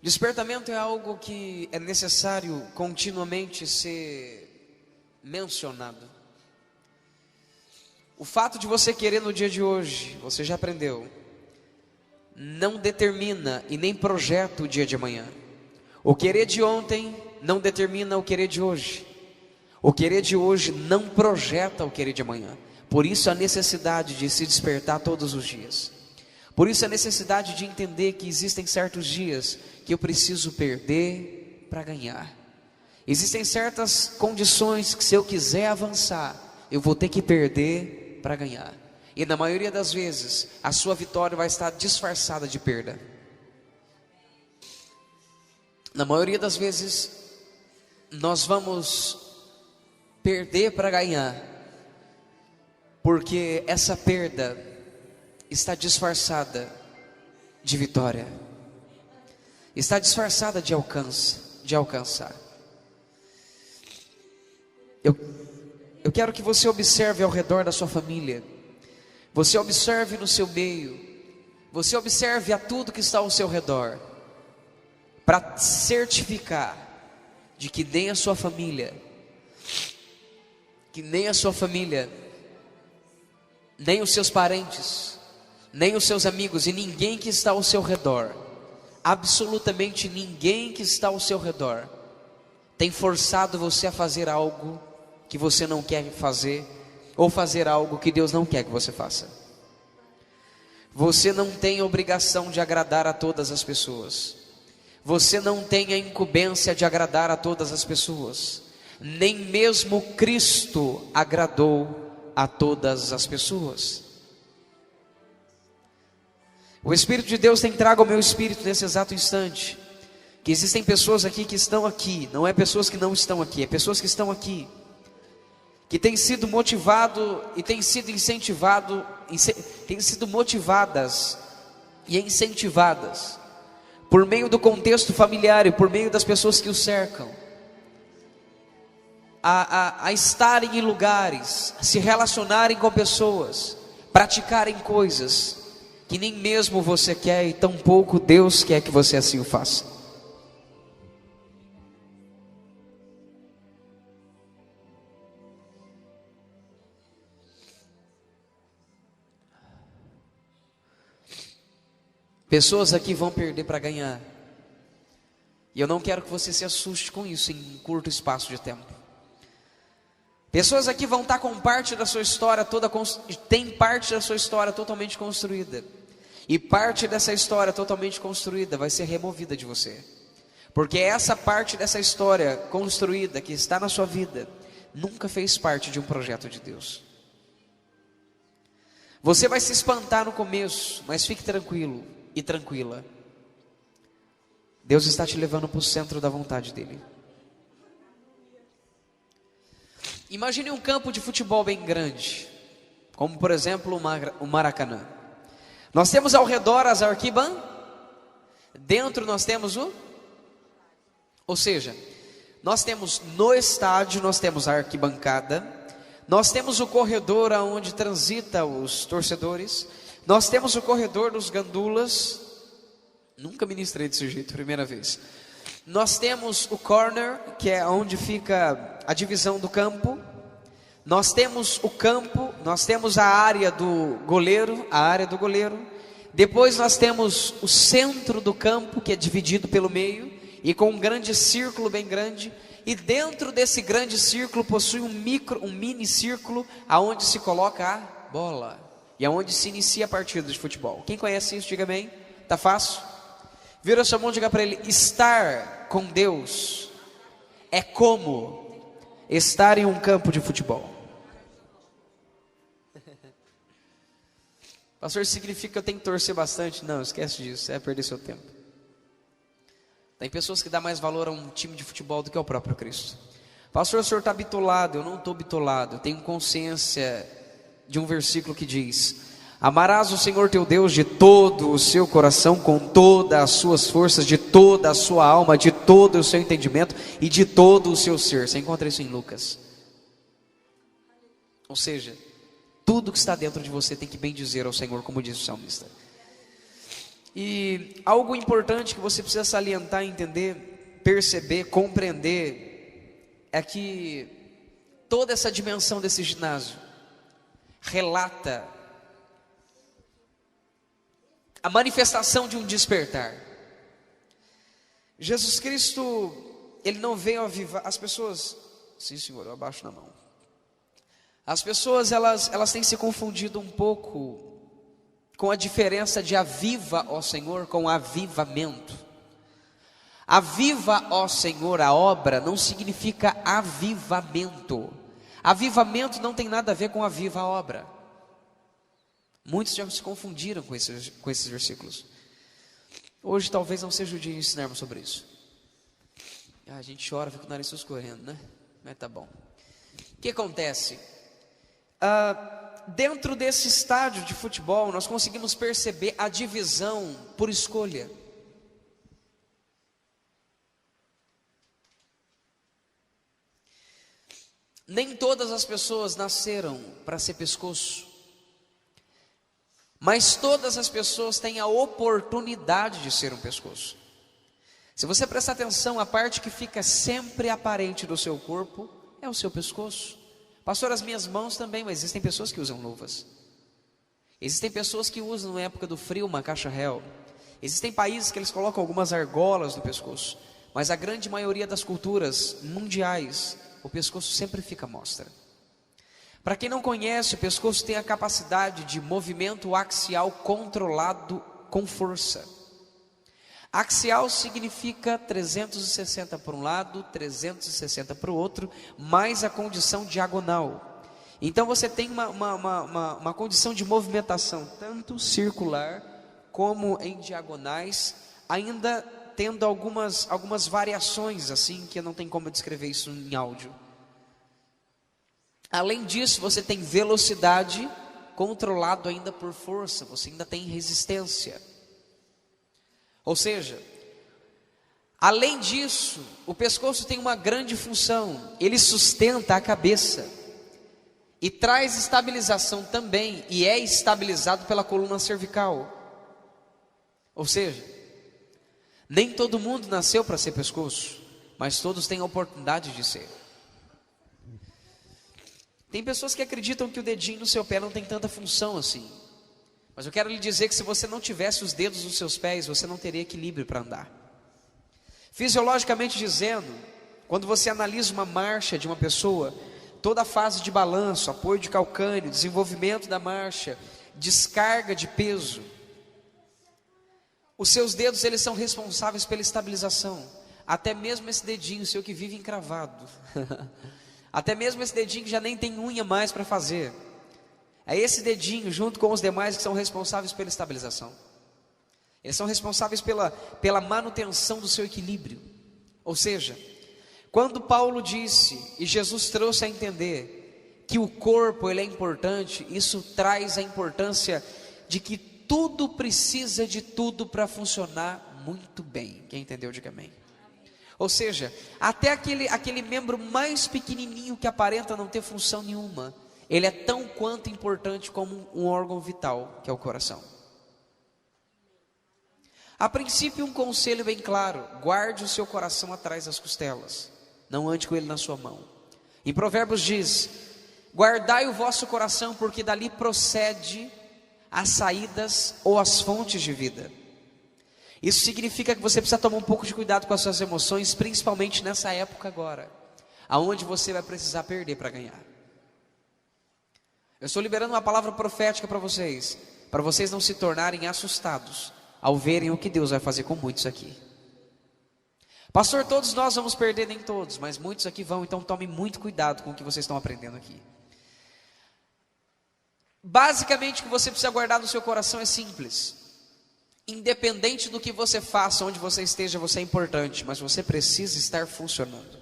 Despertamento é algo que é necessário continuamente ser mencionado. O fato de você querer no dia de hoje, você já aprendeu, não determina e nem projeta o dia de amanhã. O querer de ontem não determina o querer de hoje. O querer de hoje não projeta o querer de amanhã. Por isso a necessidade de se despertar todos os dias. Por isso a necessidade de entender que existem certos dias que eu preciso perder para ganhar. Existem certas condições que, se eu quiser avançar, eu vou ter que perder para ganhar. E na maioria das vezes a sua vitória vai estar disfarçada de perda. Na maioria das vezes nós vamos perder para ganhar, porque essa perda está disfarçada de vitória, está disfarçada de alcançar. Eu quero que você observe ao redor da sua família, você observe no seu meio, você observe a tudo que está ao seu redor, para certificar de que nem a sua família, nem os seus parentes, nem os seus amigos e ninguém que está ao seu redor, absolutamente ninguém que está ao seu redor, tem forçado você a fazer algo que você não quer fazer, ou fazer algo que Deus não quer que você faça. Você não tem a obrigação de agradar a todas as pessoas. Você não tem a incumbência de agradar a todas as pessoas. Nem mesmo Cristo agradou a todas as pessoas. O Espírito de Deus tem trago ao meu espírito nesse exato instante que existem pessoas aqui que estão aqui, não é pessoas que não estão aqui, é pessoas que estão aqui, que têm sido motivado e têm sido incentivado, têm sido motivadas e incentivadas por meio do contexto familiar e por meio das pessoas que o cercam, a estarem em lugares, a se relacionarem com pessoas, praticarem coisas que nem mesmo você quer e tampouco Deus quer que você assim o faça. Pessoas aqui vão perder para ganhar, e eu não quero que você se assuste com isso em um curto espaço de tempo. Pessoas aqui vão estar com parte da sua história toda, tem parte da sua história totalmente construída, e parte dessa história totalmente construída vai ser removida de você, porque essa parte dessa história construída que está na sua vida nunca fez parte de um projeto de Deus. Você vai se espantar no começo, mas fique tranquilo e tranquila. Deus está te levando para o centro da vontade dele. Imagine um campo de futebol bem grande, como por exemplo o Maracanã. Nós temos ao redor as arquibancadas, dentro nós temos ou seja, nós temos no estádio, nós temos a arquibancada, nós temos o corredor onde transita os torcedores, nós temos o corredor dos gandulas, nunca ministrei desse jeito, primeira vez. Nós temos o corner, que é onde fica a divisão do campo. Nós temos o campo, nós temos a área do goleiro, Depois nós temos o centro do campo, que é dividido pelo meio, e com um grande círculo bem grande. E dentro desse grande círculo possui um mini círculo, aonde se coloca a bola, e aonde se inicia a partida de futebol. Quem conhece isso, diga bem. Tá fácil? Vira a sua mão e diga para ele: estar com Deus é como estar em um campo de futebol. Pastor, significa que eu tenho que torcer bastante? Não, esquece disso, é perder seu tempo. Tem pessoas que dão mais valor a um time de futebol do que ao próprio Cristo. Pastor, o senhor está bitolado. Eu não estou bitolado, eu tenho consciência de um versículo que diz: amarás o Senhor teu Deus de todo o seu coração, com todas as suas forças, de toda a sua alma, de todo o seu entendimento e de todo o seu ser. Você encontra isso em Lucas. Ou seja, tudo que está dentro de você tem que bendizer ao Senhor, como diz o salmista. E algo importante que você precisa salientar, entender, perceber, compreender, é que toda essa dimensão desse ginásio relata a manifestação de um despertar. Jesus Cristo, Ele não veio avivar as pessoas. Sim, Senhor, eu abaixo na mão. As pessoas, elas têm se confundido um pouco com a diferença de aviva, ó Senhor, com avivamento. Aviva, ó Senhor, a obra não significa avivamento. Avivamento não tem nada a ver com aviva a obra. Muitos já se confundiram com esses versículos. Hoje talvez não seja o dia de ensinarmos sobre isso. A gente chora, fica o nariz escorrendo, né? Mas tá bom. O que acontece? Dentro desse estádio de futebol, nós conseguimos perceber a divisão por escolha. Nem todas as pessoas nasceram para ser pescoço, mas todas as pessoas têm a oportunidade de ser um pescoço. Se você prestar atenção, a parte que fica sempre aparente do seu corpo é o seu pescoço. Pastor, as minhas mãos também, mas existem pessoas que usam luvas. Existem pessoas que usam na época do frio uma caixa réu. Existem países que eles colocam algumas argolas no pescoço, mas a grande maioria das culturas mundiais, o pescoço sempre fica à mostra. Para quem não conhece, o pescoço tem a capacidade de movimento axial controlado com força. Axial significa 360 para um lado, 360 para o outro, mais a condição diagonal. Então você tem uma condição de movimentação, tanto circular como em diagonais, ainda tendo algumas variações assim, que não tem como eu descrever isso em áudio. Além disso, você tem velocidade controlado ainda por força, você ainda tem resistência. Ou seja, além disso, o pescoço tem uma grande função, ele sustenta a cabeça e traz estabilização também, e é estabilizado pela coluna cervical. Ou seja, nem todo mundo nasceu para ser pescoço, mas todos têm a oportunidade de ser. Tem pessoas que acreditam que o dedinho no seu pé não tem tanta função assim. Mas eu quero lhe dizer que se você não tivesse os dedos nos seus pés, você não teria equilíbrio para andar. Fisiologicamente dizendo, quando você analisa uma marcha de uma pessoa, toda a fase de balanço, apoio de calcâneo, desenvolvimento da marcha, descarga de peso, os seus dedos, eles são responsáveis pela estabilização. Até mesmo esse dedinho seu que vive encravado. Até mesmo esse dedinho que já nem tem unha mais para fazer. É esse dedinho, junto com os demais, que são responsáveis pela estabilização. Eles são responsáveis pela manutenção do seu equilíbrio. Ou seja, quando Paulo disse, e Jesus trouxe a entender, que o corpo ele é importante, isso traz a importância de que tudo precisa de tudo para funcionar muito bem. Quem entendeu, diga amém. Ou seja, até aquele membro mais pequenininho que aparenta não ter função nenhuma, ele é tão quanto importante como um órgão vital, que é o coração. A princípio, um conselho bem claro: guarde o seu coração atrás das costelas, não ande com ele na sua mão. Em Provérbios diz: guardai o vosso coração, porque dali procede as saídas ou as fontes de vida. Isso significa que você precisa tomar um pouco de cuidado com as suas emoções, principalmente nessa época agora, aonde você vai precisar perder para ganhar. Eu estou liberando uma palavra profética para vocês não se tornarem assustados ao verem o que Deus vai fazer com muitos aqui. Pastor, todos nós vamos perder, nem todos, mas muitos aqui vão, então tome muito cuidado com o que vocês estão aprendendo aqui. Basicamente, o que você precisa guardar no seu coração é simples. Independente do que você faça, onde você esteja, você é importante, mas você precisa estar funcionando.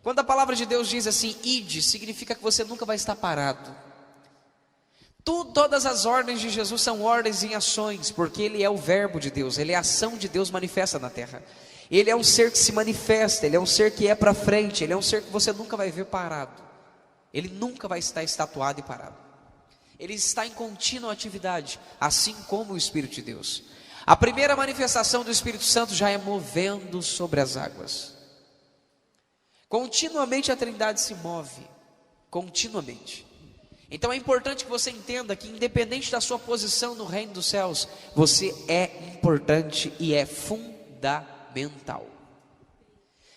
Quando a palavra de Deus diz assim, ide, significa que você nunca vai estar parado. Todas as ordens de Jesus são ordens em ações, porque Ele é o verbo de Deus, Ele é a ação de Deus manifesta na terra. Ele é um ser que se manifesta, Ele é um ser que é para frente, Ele é um ser que você nunca vai ver parado. Ele nunca vai estar estatuado e parado. Ele está em contínua atividade, assim como o Espírito de Deus. A primeira manifestação do Espírito Santo já é movendo sobre as águas. Continuamente a Trindade se move, continuamente. Então é importante que você entenda que, independente da sua posição no reino dos céus, você é importante e é fundamental.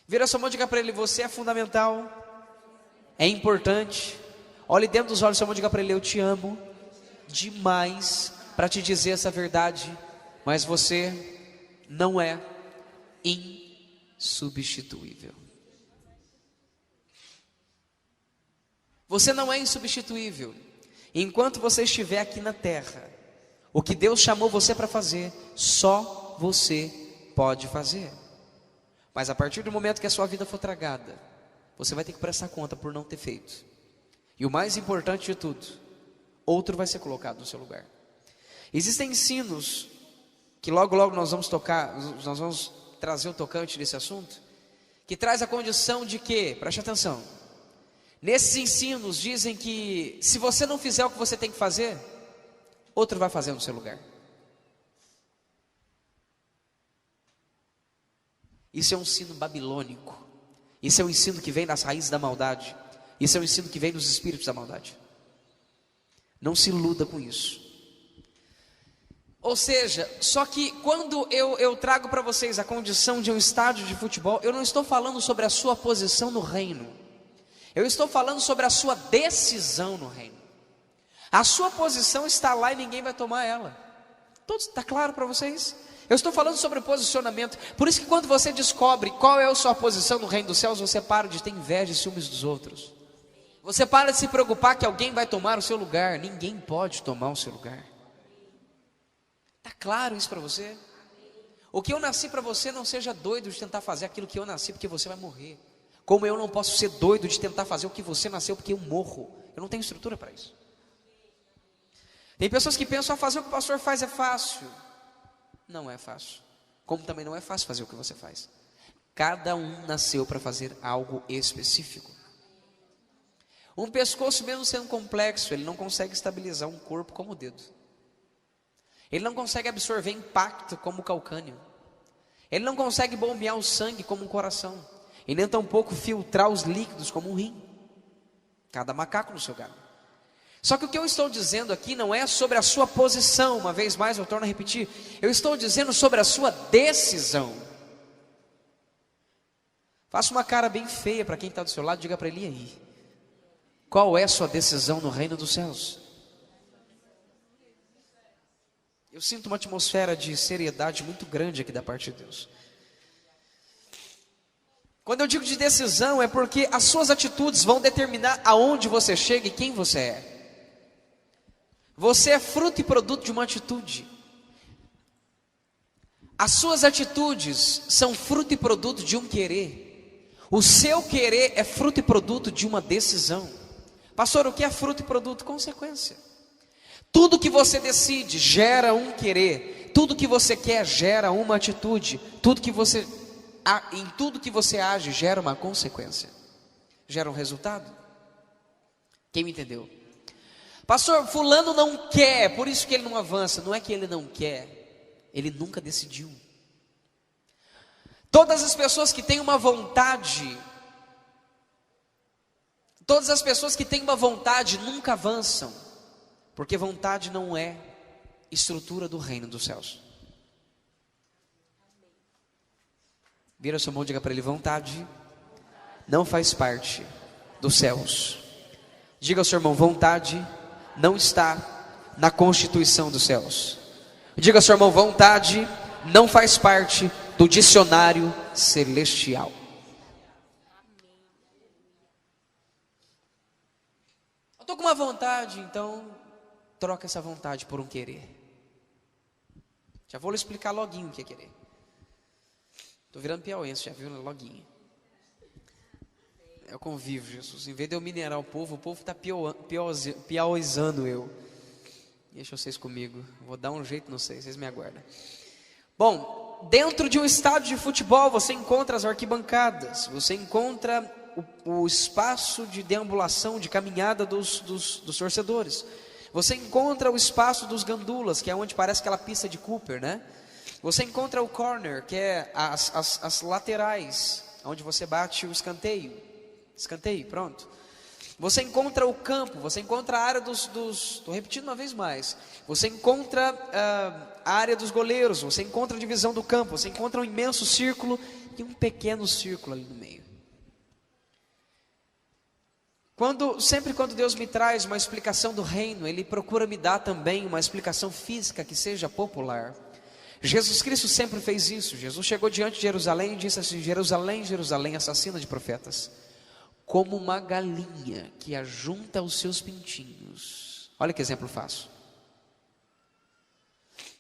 Vira sua mão e diga para ele: você é fundamental, é importante. Olhe dentro dos olhos da sua mão e diga para ele: eu te amo demais para te dizer essa verdade, mas você não é insubstituível. Você não é insubstituível. Enquanto você estiver aqui na terra, o que Deus chamou você para fazer, só você pode fazer. Mas a partir do momento que a sua vida for tragada, você vai ter que prestar conta por não ter feito. E o mais importante de tudo, outro vai ser colocado no seu lugar. Existem ensinos que logo nós vamos tocar, nós vamos trazer o tocante desse assunto, que traz a condição de que, preste atenção, nesses ensinos dizem que se você não fizer o que você tem que fazer, outro vai fazer no seu lugar. Isso é um ensino babilônico. Isso é um ensino que vem das raízes da maldade. Isso é um ensino que vem dos espíritos da maldade. Não se iluda com isso. Ou seja, só que quando eu trago para vocês a condição de um estádio de futebol, eu não estou falando sobre a sua posição no reino. Eu estou falando sobre a sua decisão no reino. A sua posição está lá e ninguém vai tomar ela. Está claro para vocês? Eu estou falando sobre posicionamento. Por isso que quando você descobre qual é a sua posição no reino dos céus, você para de ter inveja e ciúmes dos outros. Você para de se preocupar que alguém vai tomar o seu lugar. Ninguém pode tomar o seu lugar. Está claro isso para você? O que eu nasci para você, não seja doido de tentar fazer aquilo que eu nasci, porque você vai morrer. Como eu não posso ser doido de tentar fazer o que você nasceu, porque eu morro. Eu não tenho estrutura para isso. Tem pessoas que pensam: fazer o que o pastor faz é fácil. Não é fácil. Como também não é fácil fazer o que você faz. Cada um nasceu para fazer algo específico. Um pescoço, mesmo sendo complexo, ele não consegue estabilizar um corpo como o dedo. Ele não consegue absorver impacto como o calcânio. Ele não consegue bombear o sangue como um coração. E nem tampouco filtrar os líquidos como um rim. Cada macaco no seu galho. Só que o que eu estou dizendo aqui não é sobre a sua posição. Uma vez mais eu torno a repetir. Eu estou dizendo sobre a sua decisão. Faça uma cara bem feia para quem está do seu lado. Diga para ele: e aí? Qual é a sua decisão no reino dos céus? Eu sinto uma atmosfera de seriedade muito grande aqui da parte de Deus. Quando eu digo de decisão, é porque as suas atitudes vão determinar aonde você chega e quem você é. Você é fruto e produto de uma atitude. As suas atitudes são fruto e produto de um querer. O seu querer é fruto e produto de uma decisão. Pastor, o que é fruto e produto? Consequência. Tudo que você decide gera um querer. Tudo que você quer gera uma atitude. Em tudo que você age gera uma consequência. Gera um resultado. Quem me entendeu? Pastor, fulano não quer, por isso que ele não avança. Não é que ele não quer, ele nunca decidiu. Todas as pessoas que têm uma vontade, nunca avançam, porque vontade não é estrutura do reino dos céus. Vira sua mão e diga para ele: vontade não faz parte dos céus. Diga ao seu irmão: vontade não está na constituição dos céus. Diga ao seu irmão: vontade não faz parte do dicionário celestial. Eu estou com uma vontade, então troca essa vontade por um querer. Já vou lhe explicar loguinho o que é querer. Estou virando piauense, já viu? Loguinho. Eu convivo, Jesus. Em vez de eu minerar o povo está piauizando eu. Deixa vocês comigo. Vou dar um jeito, não sei, vocês me aguardam. Bom, dentro de um estádio de futebol você encontra as arquibancadas, você encontra o espaço de deambulação, de caminhada dos torcedores. Você encontra o espaço dos gandulas, que é onde parece aquela pista de Cooper, né? Você encontra o corner, que é as laterais, onde você bate o escanteio. Escanteio, pronto. Você encontra o campo, você encontra a área estou repetindo uma vez mais. Você encontra a área dos goleiros, você encontra a divisão do campo, você encontra um imenso círculo e um pequeno círculo ali no meio. Sempre quando Deus me traz uma explicação do reino, Ele procura me dar também uma explicação física que seja popular. Jesus Cristo sempre fez isso. Jesus chegou diante de Jerusalém e disse assim: Jerusalém, Jerusalém, assassina de profetas, como uma galinha que ajunta os seus pintinhos. Olha que exemplo fácil.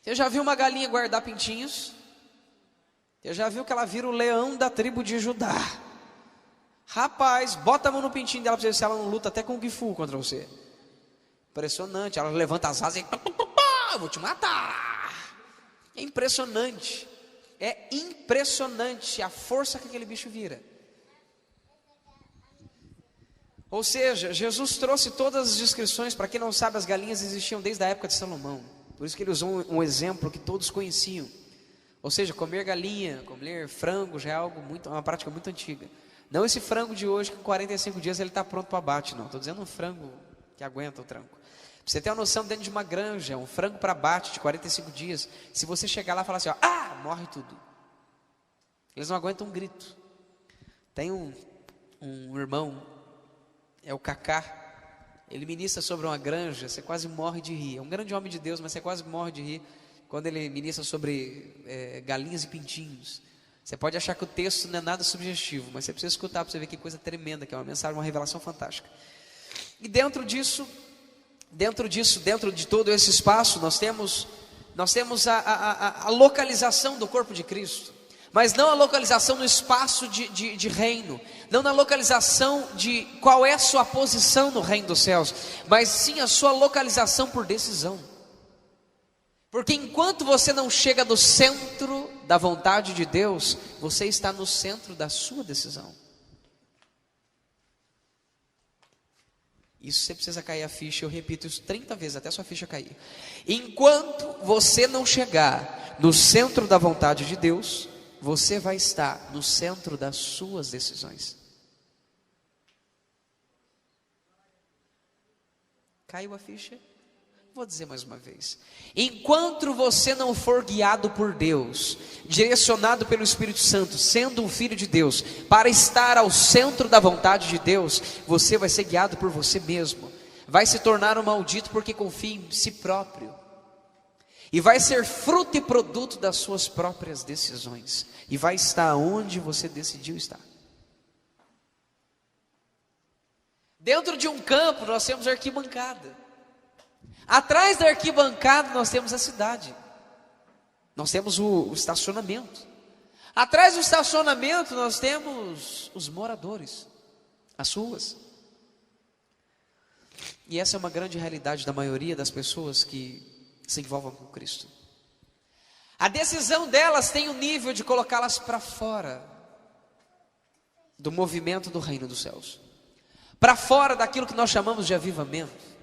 Você já viu uma galinha guardar pintinhos? Você já viu que ela vira o leão da tribo de Judá? Rapaz, bota a mão no pintinho dela para ver se ela não luta até com o Gifu contra você. Impressionante, ela levanta as asas e eu vou te matar. É impressionante. É impressionante a força que aquele bicho vira. Ou seja, Jesus trouxe todas as descrições. Para quem não sabe, as galinhas existiam desde a época de Salomão. Por isso que ele usou um exemplo que todos conheciam. Ou seja, comer galinha, comer frango já é uma prática muito antiga. Não esse frango de hoje que com 45 dias ele está pronto para abate, não. Estou dizendo um frango que aguenta o tranco. Pra você ter uma noção, dentro de uma granja, um frango para abate de 45 dias, se você chegar lá e falar assim, ó, morre tudo. Eles não aguentam um grito. Tem um irmão, é o Cacá, ele ministra sobre uma granja, você quase morre de rir. É um grande homem de Deus, mas você quase morre de rir quando ele ministra sobre galinhas e pintinhos. Você pode achar que o texto não é nada subjetivo, mas você precisa escutar para você ver que coisa tremenda, que é uma mensagem, uma revelação fantástica. E dentro de todo esse espaço, nós temos a localização do corpo de Cristo, mas não a localização no espaço de reino, não na localização de qual é a sua posição no reino dos céus, mas sim a sua localização por decisão. Porque enquanto você não chega no centro da vontade de Deus, você está no centro da sua decisão. Isso você precisa cair a ficha, eu repito isso 30 vezes até a sua ficha cair. Enquanto você não chegar no centro da vontade de Deus, você vai estar no centro das suas decisões. Caiu a ficha? Vou dizer mais uma vez. Enquanto você não for guiado por Deus, direcionado pelo Espírito Santo, sendo um filho de Deus, para estar ao centro da vontade de Deus, você vai ser guiado por você mesmo. Vai se tornar um maldito porque confia em si próprio. E vai ser fruto e produto das suas próprias decisões. E vai estar onde você decidiu estar. Dentro de um campo nós temos arquibancada. Atrás da arquibancada nós temos a cidade. Nós temos o estacionamento. Atrás do estacionamento nós temos os moradores, as ruas. E essa é uma grande realidade da maioria das pessoas que se envolvem com Cristo. A decisão delas tem o nível de colocá-las para fora do movimento do reino dos céus, para fora daquilo que nós chamamos de avivamento,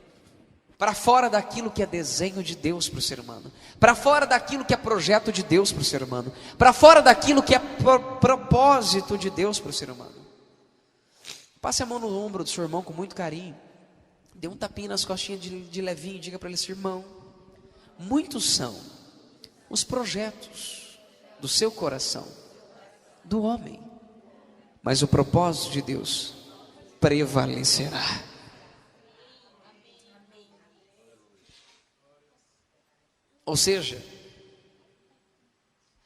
para fora daquilo que é desenho de Deus para o ser humano, para fora daquilo que é projeto de Deus para o ser humano, para fora daquilo que é propósito de Deus para o ser humano. Passe a mão no ombro do seu irmão com muito carinho, dê um tapinha nas costinhas de levinho e diga para ele assim: irmão, muitos são os projetos do seu coração, do homem, mas o propósito de Deus prevalecerá. Ou seja,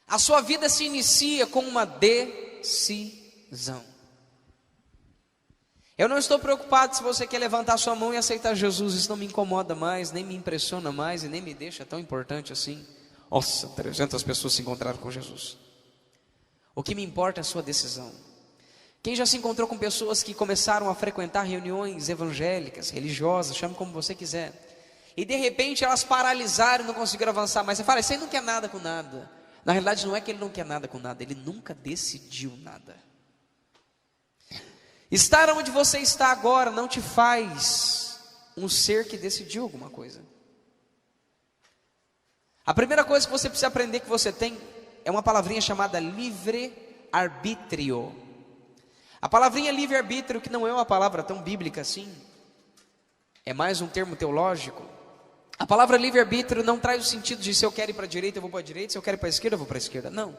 a sua vida se inicia com uma decisão. Eu não estou preocupado se você quer levantar sua mão e aceitar Jesus. Isso não me incomoda mais, nem me impressiona mais e nem me deixa tão importante assim. Nossa, 300 pessoas se encontraram com Jesus. O que me importa é a sua decisão. Quem já se encontrou com pessoas que começaram a frequentar reuniões evangélicas, religiosas, chame como você quiser, e de repente elas paralisaram e não conseguiram avançar mais? Você fala, isso aí não quer nada com nada. Na realidade não é que ele não quer nada com nada, ele nunca decidiu nada. Estar onde você está agora não te faz um ser que decidiu alguma coisa. A primeira coisa que você precisa aprender que você tem é uma palavrinha chamada livre-arbítrio. A palavrinha livre-arbítrio, que não é uma palavra tão bíblica assim, é mais um termo teológico. A palavra livre-arbítrio não traz o sentido de se eu quero ir para a direita, eu vou para a direita, se eu quero ir para a esquerda, eu vou para a esquerda. Não.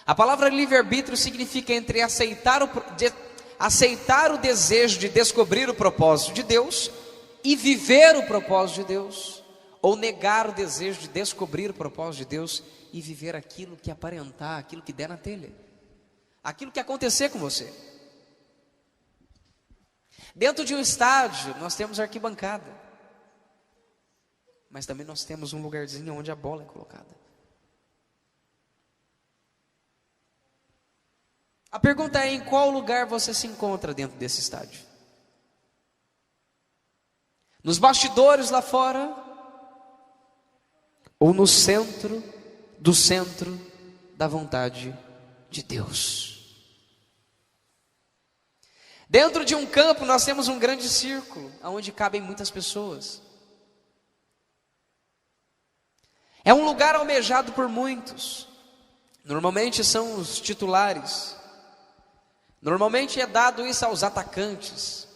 A palavra livre-arbítrio significa entre aceitar o desejo de descobrir o propósito de Deus e viver o propósito de Deus, ou negar o desejo de descobrir o propósito de Deus e viver aquilo que aparentar, aquilo que der na telha, aquilo que acontecer com você. Dentro de um estádio nós temos arquibancada, mas também nós temos um lugarzinho onde a bola é colocada. A pergunta é: em qual lugar você se encontra dentro desse estádio? Nos bastidores lá fora? Ou no centro do centro da vontade de Deus? Dentro de um campo nós temos um grande círculo, onde cabem muitas pessoas. É um lugar almejado por muitos. Normalmente são os titulares. Normalmente é dado isso aos atacantes.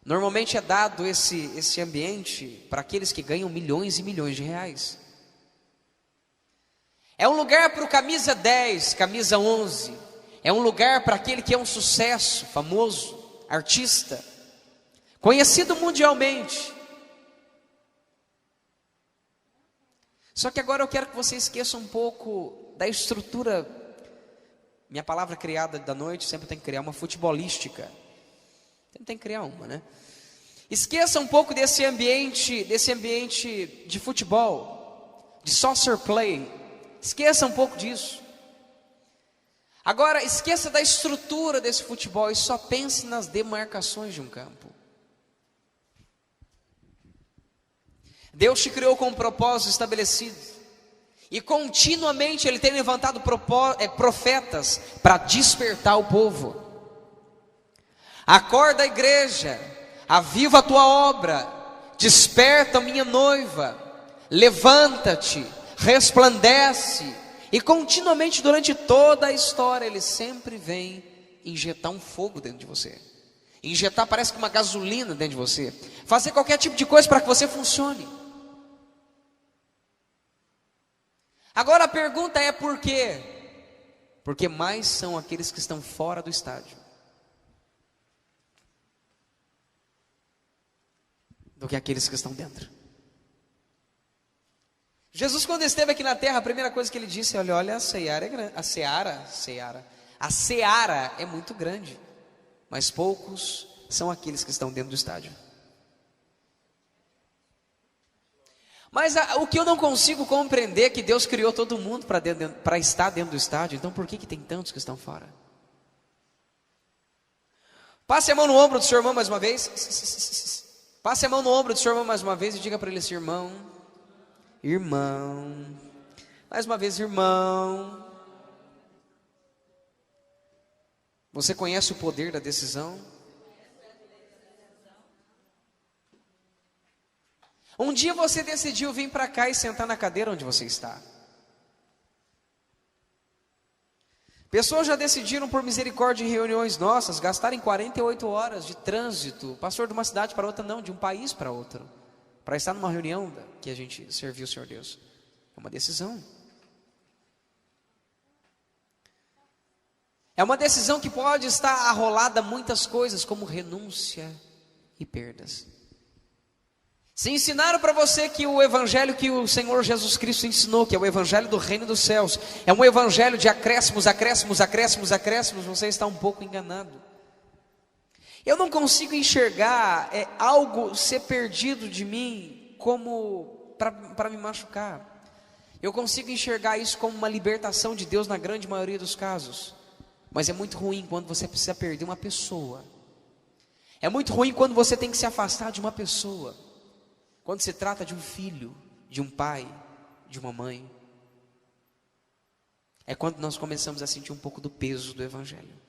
Normalmente é dado esse ambiente para aqueles que ganham milhões e milhões de reais. É um lugar para o camisa 10, camisa 11. É um lugar para aquele que é um sucesso, famoso, artista, conhecido mundialmente. Só que agora eu quero que você esqueça um pouco da estrutura. Minha palavra criada da noite sempre tem que criar uma futebolística. Sempre tem que criar uma, né? Esqueça um pouco desse ambiente de futebol, de soccer play. Esqueça um pouco disso. Agora, esqueça da estrutura desse futebol e só pense nas demarcações de um campo. Deus te criou com um propósito estabelecido. E continuamente Ele tem levantado profetas para despertar o povo. Acorda a igreja, aviva a tua obra, desperta a minha noiva, levanta-te, resplandece. E continuamente durante toda a história Ele sempre vem injetar um fogo dentro de você. Injetar parece que uma gasolina dentro de você. Fazer qualquer tipo de coisa para que você funcione. Agora a pergunta é por quê? Porque mais são aqueles que estão fora do estádio do que aqueles que estão dentro. Jesus, quando esteve aqui na terra, a primeira coisa que Ele disse: olha, a seara é grande, a seara é muito grande, mas poucos são aqueles que estão dentro do estádio. Mas o que eu não consigo compreender é que Deus criou todo mundo para estar dentro do estádio. Então por que tem tantos que estão fora? Passe a mão no ombro do seu irmão mais uma vez. Passe a mão no ombro do seu irmão mais uma vez e diga para ele assim: irmão, mais uma vez, irmão, você conhece o poder da decisão? Um dia você decidiu vir para cá e sentar na cadeira onde você está. Pessoas já decidiram, por misericórdia, em reuniões nossas, gastarem 48 horas de trânsito, pastor, de uma cidade para outra, não, de um país para outro, para estar numa reunião que a gente serviu o Senhor Deus. É uma decisão. É uma decisão que pode estar arrolada a muitas coisas, como renúncia e perdas. Se ensinaram para você que o evangelho que o Senhor Jesus Cristo ensinou, que é o evangelho do reino dos céus, é um evangelho de acréscimos, você está um pouco enganado. Eu não consigo enxergar algo ser perdido de mim como para me machucar. Eu consigo enxergar isso como uma libertação de Deus na grande maioria dos casos. Mas é muito ruim quando você precisa perder uma pessoa. É muito ruim quando você tem que se afastar de uma pessoa. Quando se trata de um filho, de um pai, de uma mãe. É quando nós começamos a sentir um pouco do peso do evangelho.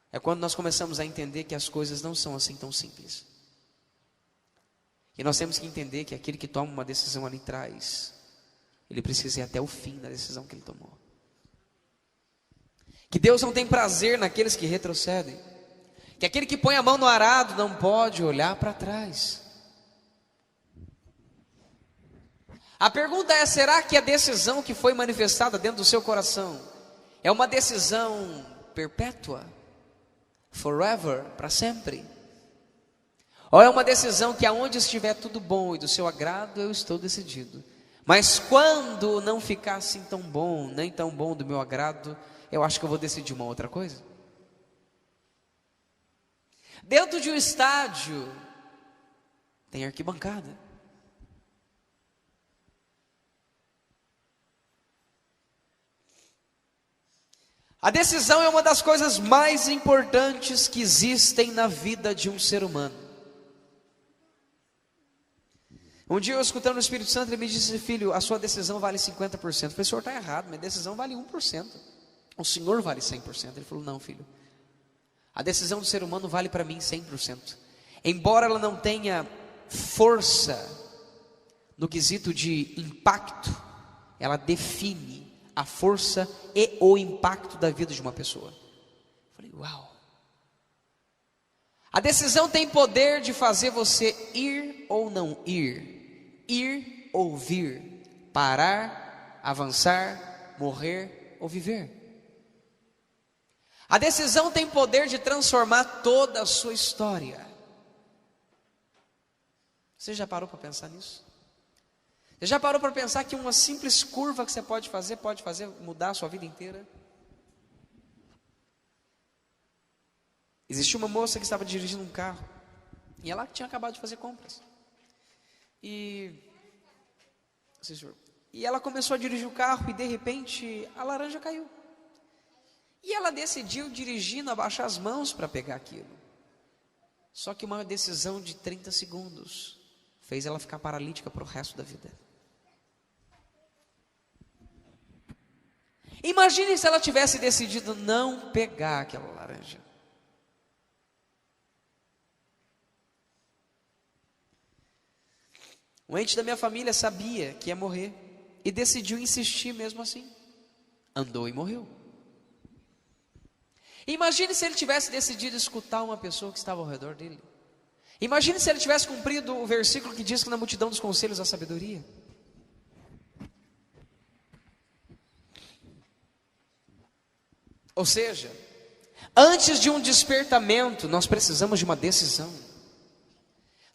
É quando nós começamos a entender que as coisas não são assim tão simples. E nós temos que entender que aquele que toma uma decisão ali atrás, ele precisa ir até o fim da decisão que ele tomou. que Deus não tem prazer naqueles que retrocedem, que aquele que põe a mão no arado não pode olhar para trás. A pergunta é: será que a decisão que foi manifestada dentro do seu coração é uma decisão perpétua, forever, para sempre? Ou é uma decisão que aonde estiver tudo bom e do seu agrado, eu estou decidido, mas quando não ficar assim tão bom, nem tão bom do meu agrado, eu acho que eu vou decidir uma outra coisa? Dentro de um estádio tem arquibancada. A decisão é uma das coisas mais importantes que existem na vida de um ser humano. Um dia eu escutando o Espírito Santo, ele me disse: filho, a sua decisão vale 50%. Eu falei: o senhor está errado, minha decisão vale 1%. O senhor vale 100%. Ele falou: não, filho, a decisão do ser humano vale para mim 100%. Embora ela não tenha força no quesito de impacto, ela define a força e o impacto da vida de uma pessoa. Eu falei: uau! A decisão tem poder de fazer você ir ou não ir ou vir, parar, avançar, morrer ou viver. A decisão tem poder de transformar toda a sua história. Você já parou para pensar nisso? Você já parou para pensar que uma simples curva que você pode fazer mudar a sua vida inteira? Existia uma moça que estava dirigindo um carro, e ela tinha acabado de fazer compras. E ela começou a dirigir o carro, e de repente a laranja caiu. E ela decidiu, dirigindo, abaixar as mãos para pegar aquilo. Só que uma decisão de 30 segundos fez ela ficar paralítica para o resto da vida. Imagine se ela tivesse decidido não pegar aquela laranja. Um ente da minha família sabia que ia morrer e decidiu insistir mesmo assim. Andou e morreu. Imagine se ele tivesse decidido escutar uma pessoa que estava ao redor dele. Imagine se ele tivesse cumprido o versículo que diz que na multidão dos conselhos há sabedoria. Ou seja, antes de um despertamento, nós precisamos de uma decisão.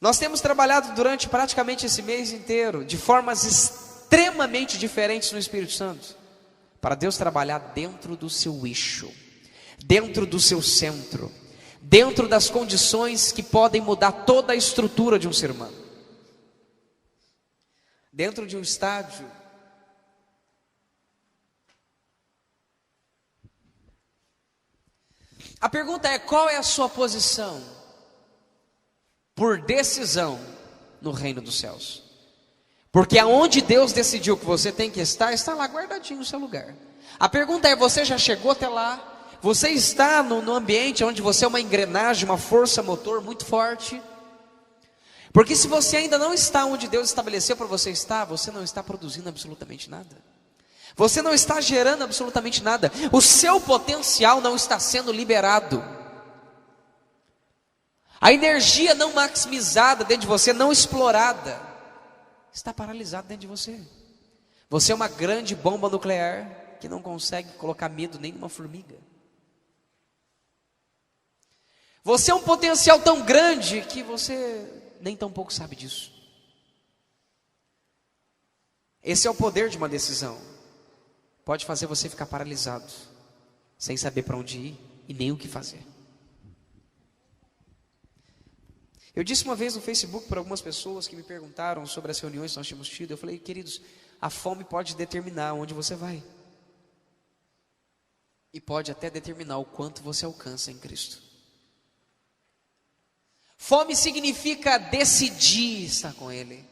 Nós temos trabalhado durante praticamente esse mês inteiro, de formas extremamente diferentes no Espírito Santo, para Deus trabalhar dentro do seu eixo, dentro do seu centro, dentro das condições que podem mudar toda a estrutura de um ser humano. Dentro de um estádio, a pergunta é: qual é a sua posição por decisão no reino dos céus? Porque aonde Deus decidiu que você tem que estar, está lá guardadinho no seu lugar. A pergunta é: você já chegou até lá? Você está no ambiente onde você é uma engrenagem, uma força motor muito forte? Porque se você ainda não está onde Deus estabeleceu para você estar, você não está produzindo absolutamente nada. Você não está gerando absolutamente nada. O seu potencial não está sendo liberado. A energia não maximizada dentro de você, não explorada, está paralisada dentro de você. Você é uma grande bomba nuclear que não consegue colocar medo nem numa formiga. Você é um potencial tão grande que você nem tão pouco sabe disso. Esse é o poder de uma decisão. Pode fazer você ficar paralisado, sem saber para onde ir e nem o que fazer. Eu disse uma vez no Facebook para algumas pessoas que me perguntaram sobre as reuniões que nós tínhamos tido. Eu falei: queridos, a fome pode determinar onde você vai. E pode até determinar o quanto você alcança em Cristo. Fome significa decidir estar com Ele.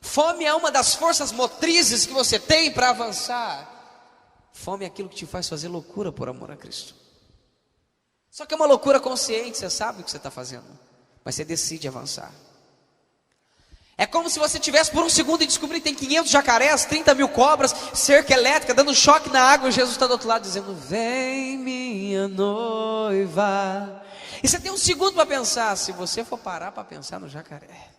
Fome é uma das forças motrizes que você tem para avançar. Fome é aquilo que te faz fazer loucura por amor a Cristo. Só que é uma loucura consciente, você sabe o que você está fazendo, mas você decide avançar. É como se você tivesse por um segundo e descobrir que tem 500 jacarés, 30 mil cobras, cerca elétrica, dando choque na água, e Jesus está do outro lado dizendo: vem minha noiva. E você tem um segundo para pensar. Se você for parar para pensar no jacaré,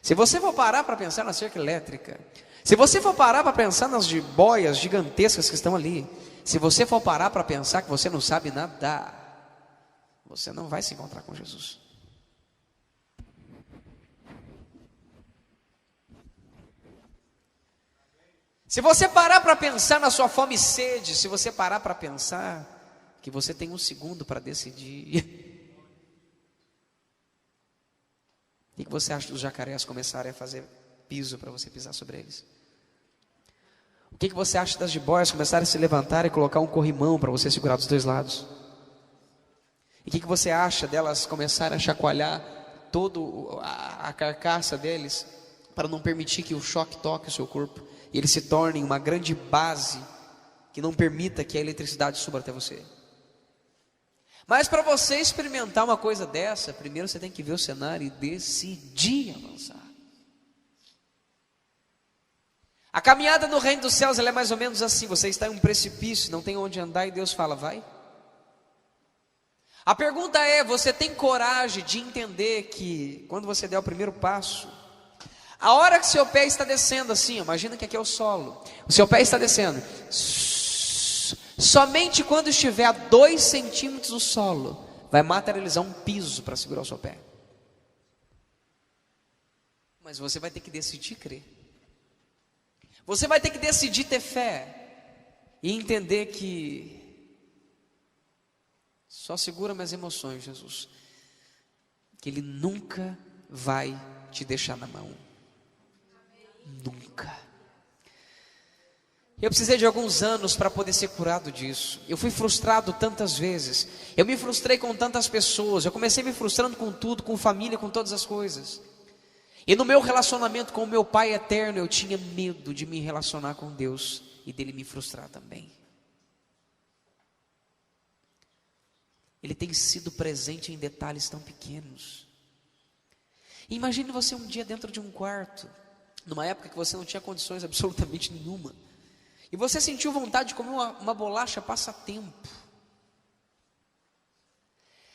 se você for parar para pensar na cerca elétrica, se você for parar para pensar nas jiboias gigantescas que estão ali, se você for parar para pensar que você não sabe nadar, você não vai se encontrar com Jesus. Se você parar para pensar na sua fome e sede, se você parar para pensar que você tem um segundo para decidir, o que você acha dos jacarés começarem a fazer piso para você pisar sobre eles? O que você acha das jiboias começarem a se levantar e colocar um corrimão para você segurar dos dois lados? E o que você acha delas começarem a chacoalhar toda a carcaça deles para não permitir que o choque toque o seu corpo e eles se tornem uma grande base que não permita que a eletricidade suba até você? Mas para você experimentar uma coisa dessa, primeiro você tem que ver o cenário e decidir avançar. A caminhada no reino dos céus, ela é mais ou menos assim: você está em um precipício, não tem onde andar, e Deus fala: vai. A pergunta é: você tem coragem de entender que quando você der o primeiro passo, a hora que seu pé está descendo assim, imagina que aqui é o solo, o seu pé está descendo, somente quando estiver a 2 centímetros do solo, vai materializar um piso para segurar o seu pé. Mas você vai ter que decidir crer. Você vai ter que decidir ter fé e entender que só segura minhas emoções, Jesus, que Ele nunca vai te deixar na mão. Nunca. Eu precisei de alguns anos para poder ser curado disso. Eu fui frustrado tantas vezes. Eu me frustrei com tantas pessoas. Eu comecei me frustrando com tudo, com família, com todas as coisas. E no meu relacionamento com o meu Pai eterno, eu tinha medo de me relacionar com Deus e dele me frustrar também. Ele tem sido presente em detalhes tão pequenos. E imagine você um dia dentro de um quarto, numa época que você não tinha condições absolutamente nenhuma, e você sentiu vontade de comer uma bolacha passatempo,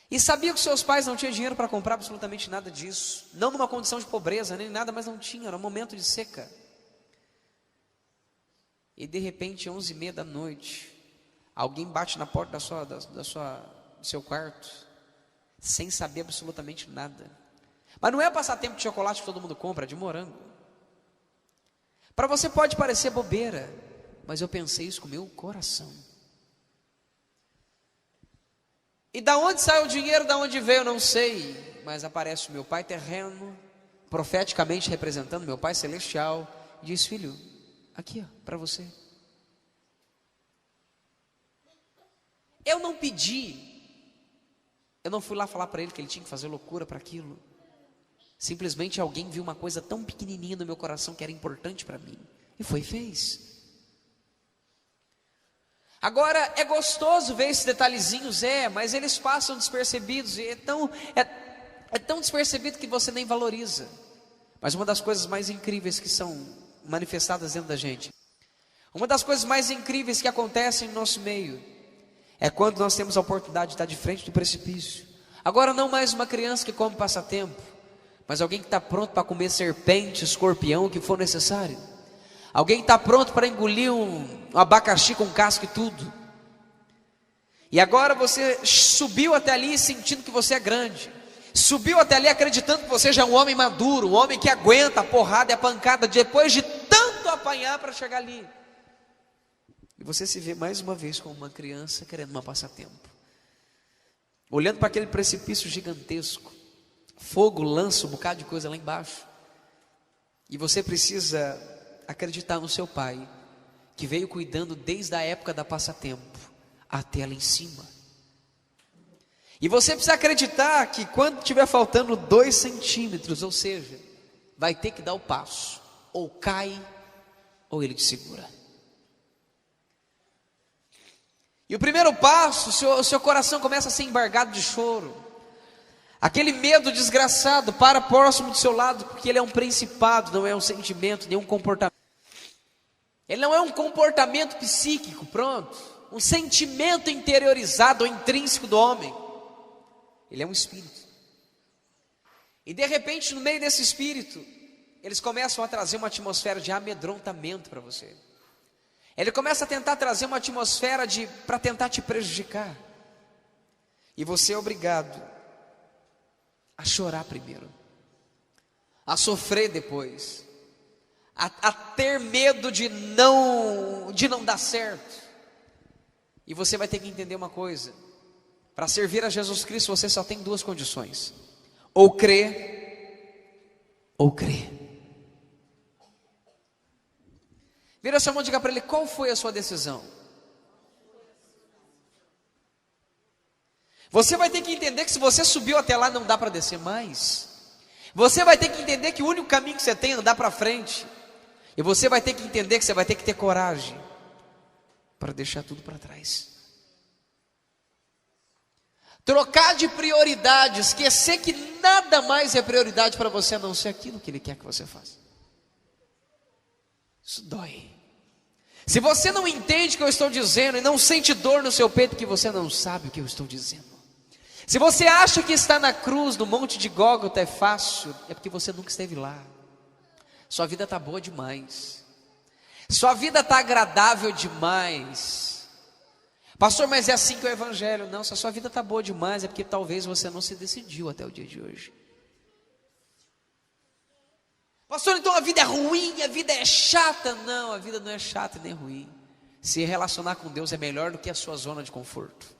e sabia que seus pais não tinham dinheiro para comprar absolutamente nada disso, não numa condição de pobreza, nem nada, mas não tinha, era um momento de seca. E de repente, 11h30 da noite, alguém bate na porta do seu quarto, sem saber absolutamente nada. Mas não é passatempo de chocolate que todo mundo compra, é de morango. Para você pode parecer bobeira, mas eu pensei isso com o meu coração. E da onde saiu o dinheiro, da onde veio, eu não sei, mas aparece o meu pai terreno, profeticamente representando meu pai celestial, e diz: filho, aqui ó, para você. Eu não pedi, eu não fui lá falar para ele que ele tinha que fazer loucura para aquilo. Simplesmente alguém viu uma coisa tão pequenininha no meu coração que era importante para mim, e foi e fez. Agora, é gostoso ver esses detalhezinhos, mas eles passam despercebidos, e é tão despercebido que você nem valoriza. Mas uma das coisas mais incríveis que são manifestadas dentro da gente, uma das coisas mais incríveis que acontecem no nosso meio, é quando nós temos a oportunidade de estar de frente do precipício. Agora não mais uma criança que come passatempo, mas alguém que está pronto para comer serpente, escorpião, o que for necessário. Alguém está pronto para engolir um abacaxi com casca e tudo. E agora você subiu até ali sentindo que você é grande. Subiu até ali acreditando que você já é um homem maduro, um homem que aguenta a porrada e a pancada depois de tanto apanhar para chegar ali. E você se vê mais uma vez como uma criança querendo um passatempo, olhando para aquele precipício gigantesco. Fogo lança um bocado de coisa lá embaixo. E você precisa acreditar no seu pai, que veio cuidando desde a época da passatempo até lá em cima. E você precisa acreditar que quando estiver faltando 2 centímetros, ou seja, vai ter que dar o passo, ou cai, ou ele te segura. E o primeiro passo, o seu coração começa a ser embargado de choro. Aquele medo desgraçado, para próximo do seu lado, porque ele é um principado, não é um sentimento, nem um comportamento. Ele não é um comportamento psíquico, pronto, um sentimento interiorizado ou intrínseco do homem. Ele é um espírito. E de repente, no meio desse espírito, eles começam a trazer uma atmosfera de amedrontamento para você. Ele começa a tentar trazer uma atmosfera para tentar te prejudicar. E você é obrigado a chorar primeiro, a sofrer depois, a ter medo de não dar certo. E você vai ter que entender uma coisa: para servir a Jesus Cristo você só tem duas condições: ou crer, ou crer. Vira sua mão e diga para ele: qual foi a sua decisão? Você vai ter que entender que se você subiu até lá não dá para descer mais. Você vai ter que entender que o único caminho que você tem é andar para frente. E você vai ter que entender que você vai ter que ter coragem para deixar tudo para trás. Trocar de prioridade, esquecer que nada mais é prioridade para você a não ser aquilo que Ele quer que você faça. Isso dói. Se você não entende o que eu estou dizendo e não sente dor no seu peito, que você não sabe o que eu estou dizendo. Se você acha que estar na cruz, no monte de Gólgota é fácil, é porque você nunca esteve lá. Sua vida está boa demais. Sua vida está agradável demais. Pastor, mas é assim que é o evangelho. Não, se a sua vida está boa demais, é porque talvez você não se decidiu até o dia de hoje. Pastor, então a vida é ruim, a vida é chata. Não, a vida não é chata nem ruim. Se relacionar com Deus é melhor do que a sua zona de conforto.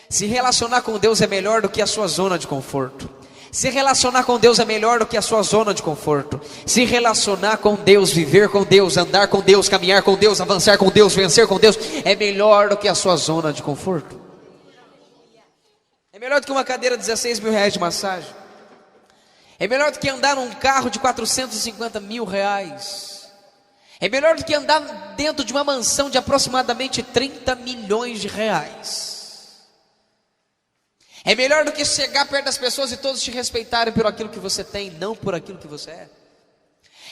Se relacionar com Deus é melhor do que a sua zona de conforto. Se relacionar com Deus é melhor do que a sua zona de conforto. Se relacionar com Deus, viver com Deus, andar com Deus, caminhar com Deus, avançar com Deus, vencer com Deus, é melhor do que a sua zona de conforto. É melhor do que uma cadeira de 16 mil reais de massagem. É melhor do que andar num carro de 450 mil reais. É melhor do que andar dentro de uma mansão de aproximadamente 30 milhões de reais. É melhor do que chegar perto das pessoas e todos te respeitarem por aquilo que você tem, não por aquilo que você é.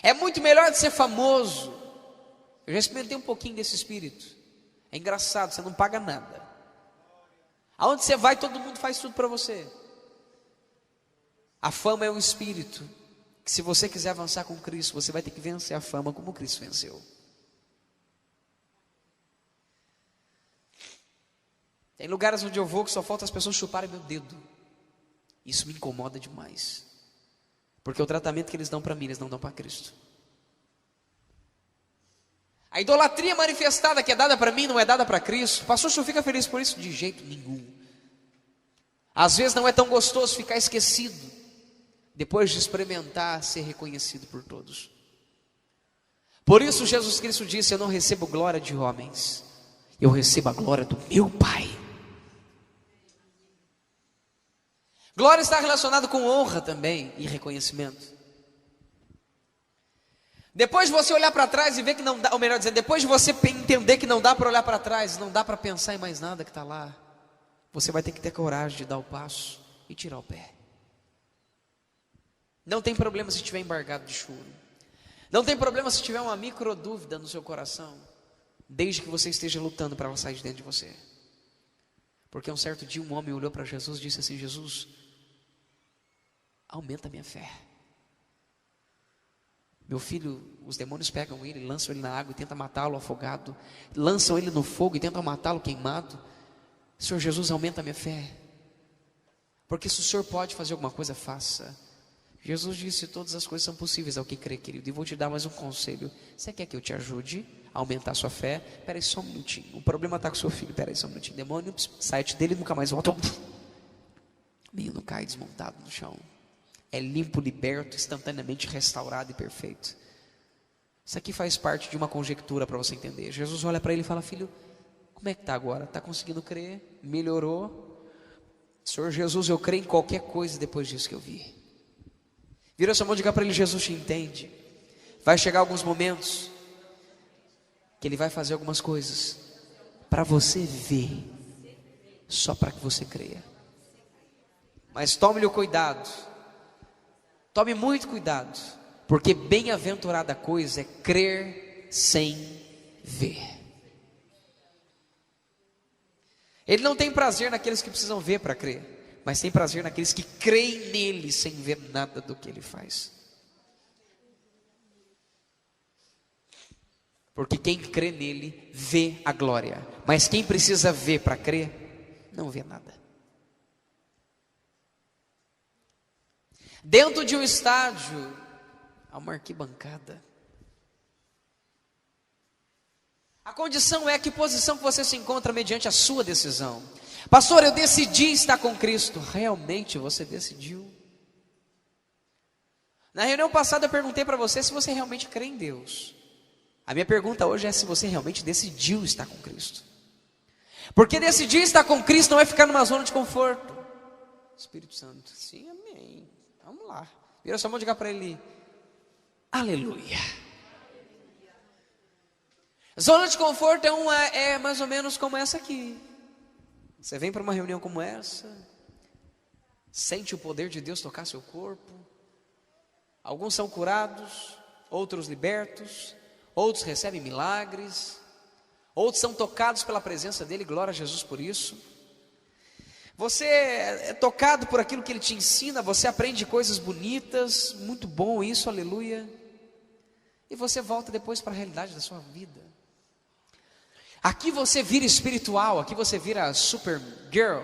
É muito melhor de ser famoso. Eu já experimentei um pouquinho desse espírito. É engraçado, você não paga nada. Aonde você vai, todo mundo faz tudo para você. A fama é um espírito que, se você quiser avançar com Cristo, você vai ter que vencer a fama como Cristo venceu. Tem lugares onde eu vou que só falta as pessoas chuparem meu dedo. Isso me incomoda demais. Porque o tratamento que eles dão para mim, eles não dão para Cristo. A idolatria manifestada que é dada para mim, não é dada para Cristo. Pastor, o senhor fica feliz por isso? De jeito nenhum. Às vezes não é tão gostoso ficar esquecido, depois de experimentar ser reconhecido por todos. Por isso Jesus Cristo disse: eu não recebo glória de homens, eu recebo a glória do meu Pai. Glória está relacionado com honra também e reconhecimento. Depois de você olhar para trás e ver que não dá, ou melhor dizendo, depois de você entender que não dá para olhar para trás, não dá para pensar em mais nada que está lá, você vai ter que ter coragem de dar o passo e tirar o pé. Não tem problema se estiver embargado de choro. Não tem problema se tiver uma micro dúvida no seu coração, desde que você esteja lutando para ela sair de dentro de você. Porque um certo dia um homem olhou para Jesus e disse assim: Jesus, aumenta a minha fé. Meu filho, os demônios pegam ele, lançam ele na água e tentam matá-lo afogado, lançam ele no fogo e tentam matá-lo queimado. Senhor Jesus, aumenta a minha fé, porque se o Senhor pode fazer alguma coisa, faça. Jesus disse: todas as coisas são possíveis ao que crê, querido. E vou te dar mais um conselho. Você quer que eu te ajude a aumentar a sua fé? Espera aí só um minutinho, o problema está com o seu filho. Espera aí só um minutinho. Demônio, sai dele e nunca mais volta. O menino cai desmontado no chão. É limpo, liberto, instantaneamente restaurado e perfeito. Isso aqui faz parte de uma conjectura para você entender. Jesus olha para ele e fala: filho, como é que está agora? Está conseguindo crer? Melhorou? Senhor Jesus, eu creio em qualquer coisa depois disso que eu vi. Vira sua mão e diga para ele: Jesus te entende. Vai chegar alguns momentos que Ele vai fazer algumas coisas para você ver, só para que você creia. Mas tome-lhe o cuidado. Tome muito cuidado, porque bem-aventurada coisa é crer sem ver. Ele não tem prazer naqueles que precisam ver para crer, mas tem prazer naqueles que creem nele sem ver nada do que ele faz. Porque quem crê nele vê a glória, mas quem precisa ver para crer, não vê nada. Dentro de um estádio, há uma arquibancada. A condição é que posição que você se encontra mediante a sua decisão. Pastor, eu decidi estar com Cristo. Realmente você decidiu? Na reunião passada eu perguntei para você se você realmente crê em Deus. A minha pergunta hoje é se você realmente decidiu estar com Cristo. Porque decidir estar com Cristo não é ficar numa zona de conforto. Espírito Santo, sim, amém. Vamos lá. Vira sua mão e diga para ele: aleluia. Zona de conforto é mais ou menos como essa aqui. Você vem para uma reunião como essa, sente o poder de Deus tocar seu corpo. Alguns são curados, outros libertos, outros recebem milagres, outros são tocados pela presença dele, glória a Jesus por isso. Você é tocado por aquilo que ele te ensina, você aprende coisas bonitas, muito bom isso, aleluia. E você volta depois para a realidade da sua vida. Aqui você vira espiritual, aqui você vira Supergirl,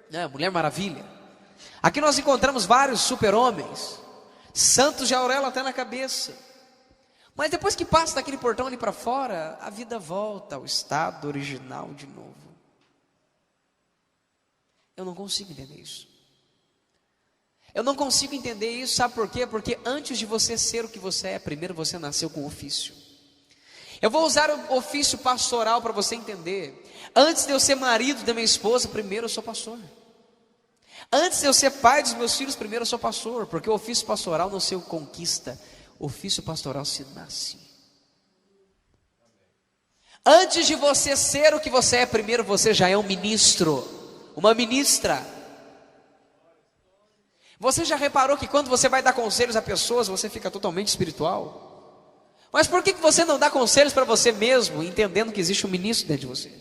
né? Mulher Maravilha. Aqui nós encontramos vários super-homens, santos de auréola até na cabeça. Mas depois que passa daquele portão ali para fora, a vida volta ao estado original de novo. Eu não consigo entender isso. Eu não consigo entender isso, sabe por quê? Porque antes de você ser o que você é, primeiro você nasceu com ofício. Eu vou usar o ofício pastoral para você entender. Antes de eu ser marido da minha esposa, primeiro eu sou pastor. Antes de eu ser pai dos meus filhos, primeiro eu sou pastor. Porque o ofício pastoral não se conquista, o ofício pastoral se nasce. Antes de você ser o que você é, primeiro você já é um ministro, uma ministra. Você já reparou que quando você vai dar conselhos a pessoas, você fica totalmente espiritual? Mas por que você não dá conselhos para você mesmo, entendendo que existe um ministro dentro de você?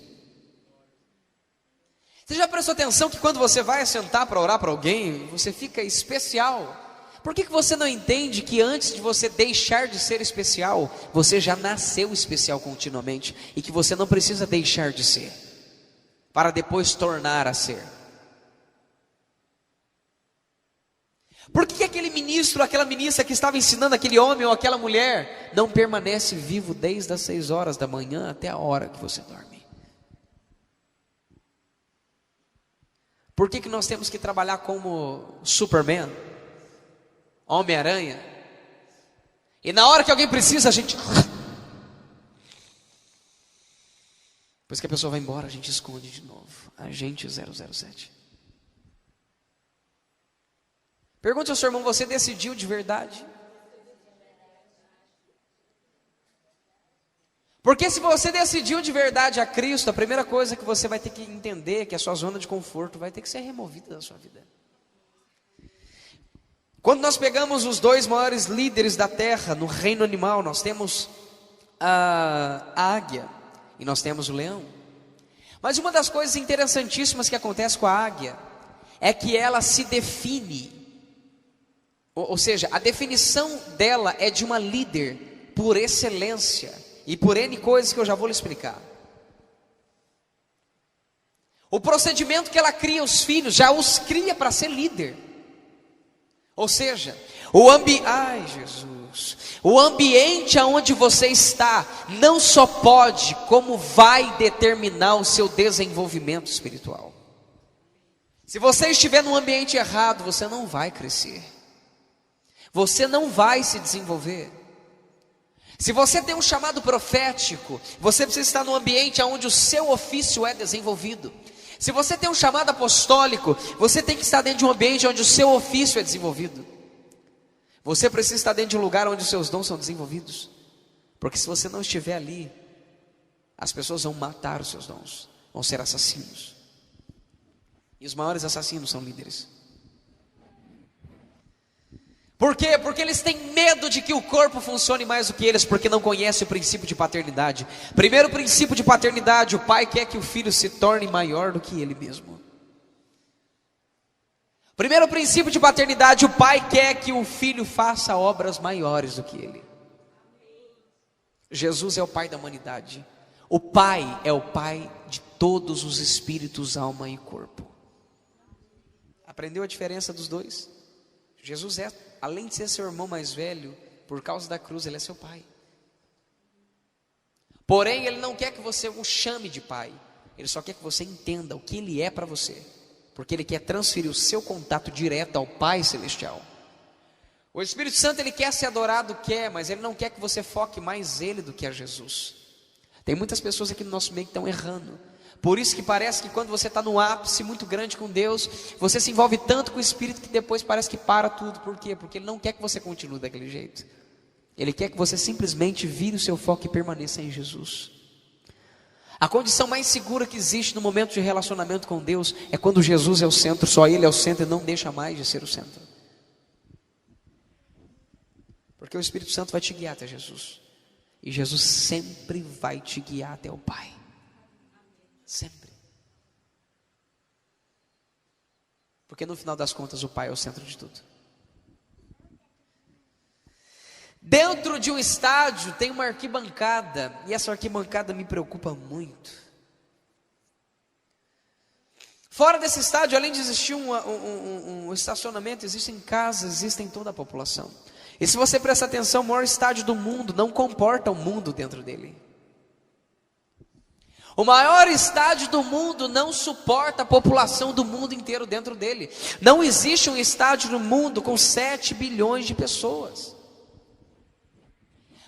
Você já prestou atenção que quando você vai sentar para orar para alguém, você fica especial? Por que você não entende que antes de você deixar de ser especial, você já nasceu especial continuamente, e que você não precisa deixar de ser, para depois tornar a ser? Por que aquele ministro, aquela ministra que estava ensinando aquele homem ou aquela mulher não permanece vivo desde as 6 horas da manhã até a hora que você dorme? Por que nós temos que trabalhar como Superman, Homem-Aranha, e na hora que alguém precisa a gente... Depois que a pessoa vai embora, a gente esconde de novo. Agente 007. Pergunte ao seu irmão: você decidiu de verdade? Porque se você decidiu de verdade a Cristo, a primeira coisa que você vai ter que entender é que a sua zona de conforto vai ter que ser removida da sua vida. Quando nós pegamos os 2 maiores líderes da terra no reino animal, nós temos a águia e nós temos o leão. Mas uma das coisas interessantíssimas que acontece com a águia é que ela se define. Ou seja, a definição dela é de uma líder por excelência, e por N coisas que eu já vou lhe explicar. O procedimento que ela cria os filhos, já os cria para ser líder. Ou seja, o ambiente aonde você está não só pode, como vai determinar o seu desenvolvimento espiritual. Se você estiver num ambiente errado, você não vai crescer. Você não vai se desenvolver. Se você tem um chamado profético, você precisa estar num ambiente onde o seu ofício é desenvolvido. Se você tem um chamado apostólico, você tem que estar dentro de um ambiente onde o seu ofício é desenvolvido. Você precisa estar dentro de um lugar onde os seus dons são desenvolvidos. Porque se você não estiver ali, as pessoas vão matar os seus dons, vão ser assassinos. E os maiores assassinos são líderes. Por quê? Porque eles têm medo de que o corpo funcione mais do que eles, porque não conhecem o princípio de paternidade. Primeiro princípio de paternidade: o pai quer que o filho se torne maior do que ele mesmo. Primeiro princípio de paternidade: o pai quer que o filho faça obras maiores do que ele. Jesus é o pai da humanidade. O pai é o pai de todos os espíritos, alma e corpo. Aprendeu a diferença dos dois? Jesus é, além de ser seu irmão mais velho, por causa da cruz, ele é seu pai. Porém, ele não quer que você o chame de pai. Ele só quer que você entenda o que ele é para você. Porque ele quer transferir o seu contato direto ao Pai Celestial. O Espírito Santo, ele quer ser adorado, mas ele não quer que você foque mais ele do que a Jesus. Tem muitas pessoas aqui no nosso meio que estão errando. Por isso que parece que quando você está num ápice muito grande com Deus, você se envolve tanto com o Espírito que depois parece que para tudo. Por quê? Porque ele não quer que você continue daquele jeito. Ele quer que você simplesmente vire o seu foco e permaneça em Jesus. A condição mais segura que existe no momento de relacionamento com Deus é quando Jesus é o centro, só Ele é o centro e não deixa mais de ser o centro. Porque o Espírito Santo vai te guiar até Jesus. E Jesus sempre vai te guiar até o Pai. Sempre. Porque no final das contas o Pai é o centro de tudo. Dentro de um estádio tem uma arquibancada, e essa arquibancada me preocupa muito. Fora desse estádio, além de existir um estacionamento, existem casas, existem toda a população. E se você prestar atenção, o maior estádio do mundo não comporta o mundo dentro dele. O maior estádio do mundo não suporta a população do mundo inteiro dentro dele. Não existe um estádio no mundo com 7 bilhões de pessoas.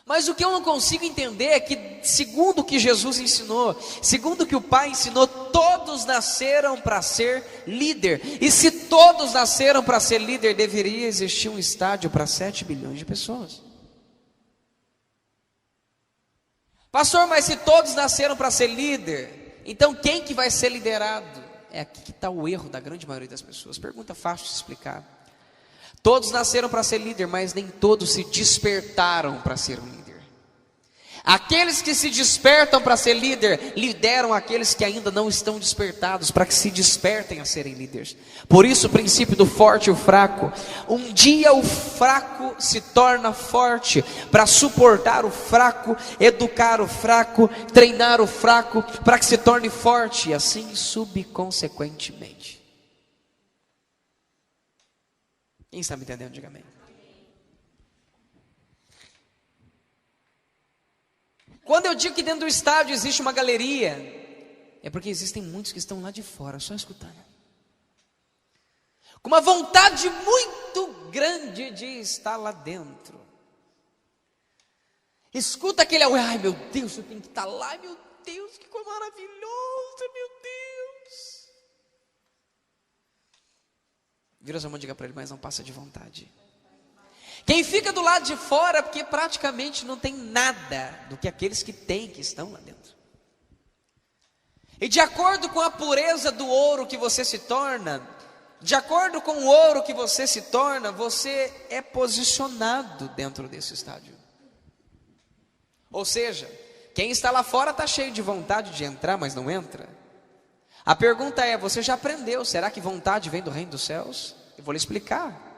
Mas o que eu não consigo entender é que, segundo o que Jesus ensinou, segundo o que o Pai ensinou, todos nasceram para ser líder. E se todos nasceram para ser líder, deveria existir um estádio para 7 bilhões de pessoas. Pastor, mas se todos nasceram para ser líder, então quem que vai ser liderado? É aqui que está o erro da grande maioria das pessoas. Pergunta fácil de explicar. Todos nasceram para ser líder, mas nem todos se despertaram para ser um líder. Aqueles que se despertam para ser líder, lideram aqueles que ainda não estão despertados, para que se despertem a serem líderes. Por isso o princípio do forte e o fraco. Um dia o fraco se torna forte, para suportar o fraco, educar o fraco, treinar o fraco, para que se torne forte, e assim subconsequentemente. Quem está me entendendo? Diga amém. Quando eu digo que dentro do estádio existe uma galeria, é porque existem muitos que estão lá de fora, só escutando, com uma vontade muito grande de estar lá dentro. Escuta aquele, ai meu Deus, eu tenho que estar lá, meu Deus, que coisa maravilhosa, meu Deus. Vira sua mão e diga para ele, mas não passa de vontade. Quem fica do lado de fora, porque praticamente não tem nada do que aqueles que têm, que estão lá dentro. E de acordo com a pureza do ouro que você se torna, de acordo com o ouro que você se torna, você é posicionado dentro desse estádio. Ou seja, quem está lá fora está cheio de vontade de entrar, mas não entra. A pergunta é, você já aprendeu, será que vontade vem do reino dos céus? Eu vou lhe explicar.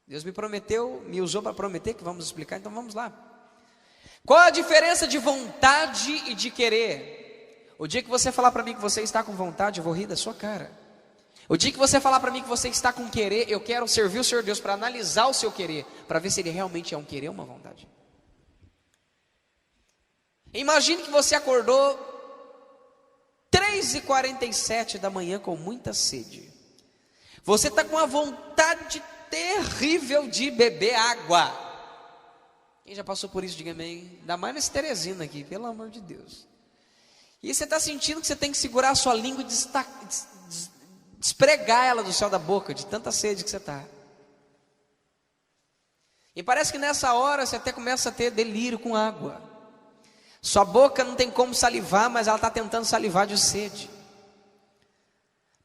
Deus me prometeu, me usou para prometer que vamos explicar, então vamos lá. Qual a diferença de vontade e de querer? O dia que você falar para mim que você está com vontade, eu vou rir da sua cara. O dia que você falar para mim que você está com querer, eu quero servir o Senhor Deus para analisar o seu querer, para ver se ele realmente é um querer ou uma vontade. Imagine que você acordou 3h47 da manhã com muita sede. Você está com uma vontade terrível de beber água. Quem já passou por isso, diga amém. Ainda mais nesse Teresina aqui, pelo amor de Deus. E você está sentindo que você tem que segurar a sua língua e despregar ela do céu da boca, de tanta sede que você está. E parece que nessa hora você até começa a ter delírio com água. Sua boca não tem como salivar, mas ela está tentando salivar de sede.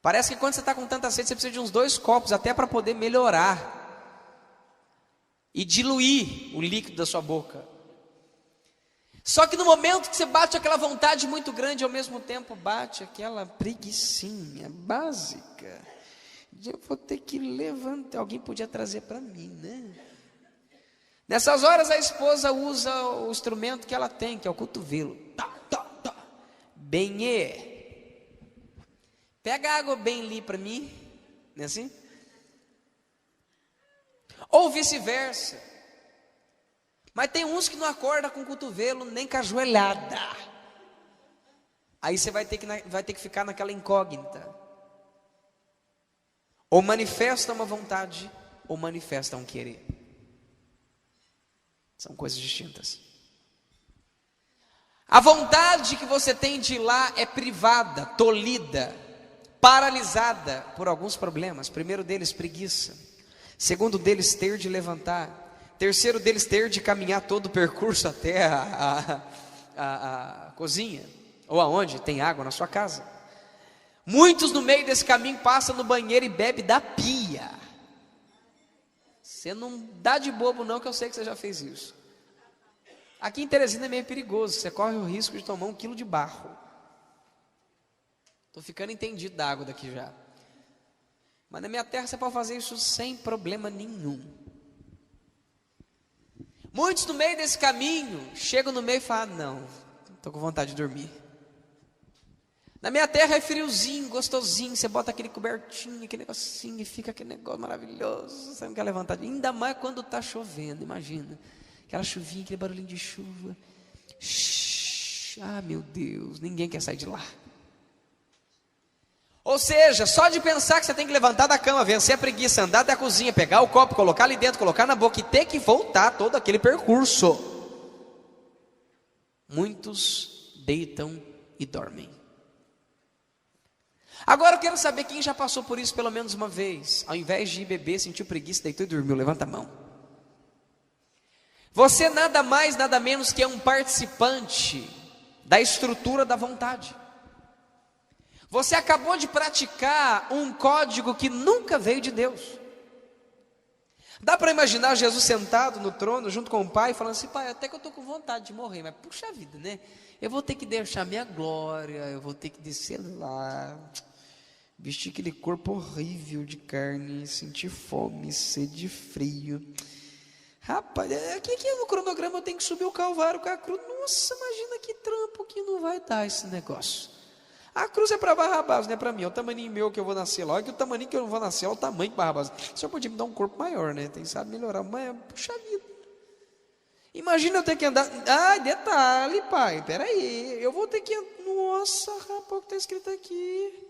Parece que quando você está com tanta sede, você precisa de uns 2 copos, até para poder melhorar. e diluir o líquido da sua boca. Só que no momento que você bate aquela vontade muito grande, ao mesmo tempo bate aquela preguicinha básica, de eu vou ter que levantar, alguém podia trazer para mim, né? Nessas horas a esposa usa o instrumento que ela tem, que é o cotovelo. Tá, tá, tá. Benê, pega água bem ali para mim, não é assim? Ou vice-versa. Mas tem uns que não acordam com o cotovelo nem com a joelhada. Aí você vai ter que ficar naquela incógnita. Ou manifesta uma vontade, ou manifesta um querer. São coisas distintas. A vontade que você tem de ir lá é privada, tolhida, paralisada por alguns problemas. Primeiro deles, preguiça. Segundo deles, ter de levantar. Terceiro deles, ter de caminhar todo o percurso até a cozinha, ou aonde tem água na sua casa. Muitos no meio desse caminho passam no banheiro e bebem da pia. Você não dá de bobo não, que eu sei que você já fez isso. Aqui em Teresina é meio perigoso, você corre o risco de tomar 1 quilo de barro. Estou ficando entendido da água daqui já. Mas na minha terra você pode fazer isso sem problema nenhum. Muitos no meio desse caminho chegam no meio e falam: não, estou com vontade de dormir. Na minha terra é friozinho, gostosinho, você bota aquele cobertinho, aquele negocinho e fica aquele negócio maravilhoso. Você não quer levantar, ainda mais quando está chovendo, imagina. Aquela chuvinha, aquele barulhinho de chuva. Ah, meu Deus, ninguém quer sair de lá. Ou seja, só de pensar que você tem que levantar da cama, vencer a preguiça, andar até a cozinha, pegar o copo, colocar ali dentro, colocar na boca e ter que voltar todo aquele percurso. Muitos deitam e dormem. Agora eu quero saber quem já passou por isso pelo menos uma vez. Ao invés de ir beber, sentiu preguiça, deitou e dormiu. Levanta a mão. Você nada mais, nada menos que é um participante da estrutura da vontade. Você acabou de praticar um código que nunca veio de Deus. Dá para imaginar Jesus sentado no trono junto com o Pai, falando assim: Pai, até que eu estou com vontade de morrer, mas puxa vida, né? Eu vou ter que deixar minha glória, eu vou ter que descer lá, vestir aquele corpo horrível de carne, sentir fome, sede, frio. Rapaz, aqui no cronograma eu tenho que subir o Calvário com a cruz. Nossa, imagina que trampo que não vai dar esse negócio. A cruz é para Barrabás, não é para mim. É o tamaninho meu que eu vou nascer lá. Olha que o tamaninho que eu não vou nascer é o tamanho de Barrabás. O senhor podia me dar um corpo maior, né? Tem sabe melhorar, mas puxa vida. Imagina eu ter que andar. Ai, detalhe, pai, peraí. Eu vou ter que. Nossa, rapaz, o que está escrito aqui?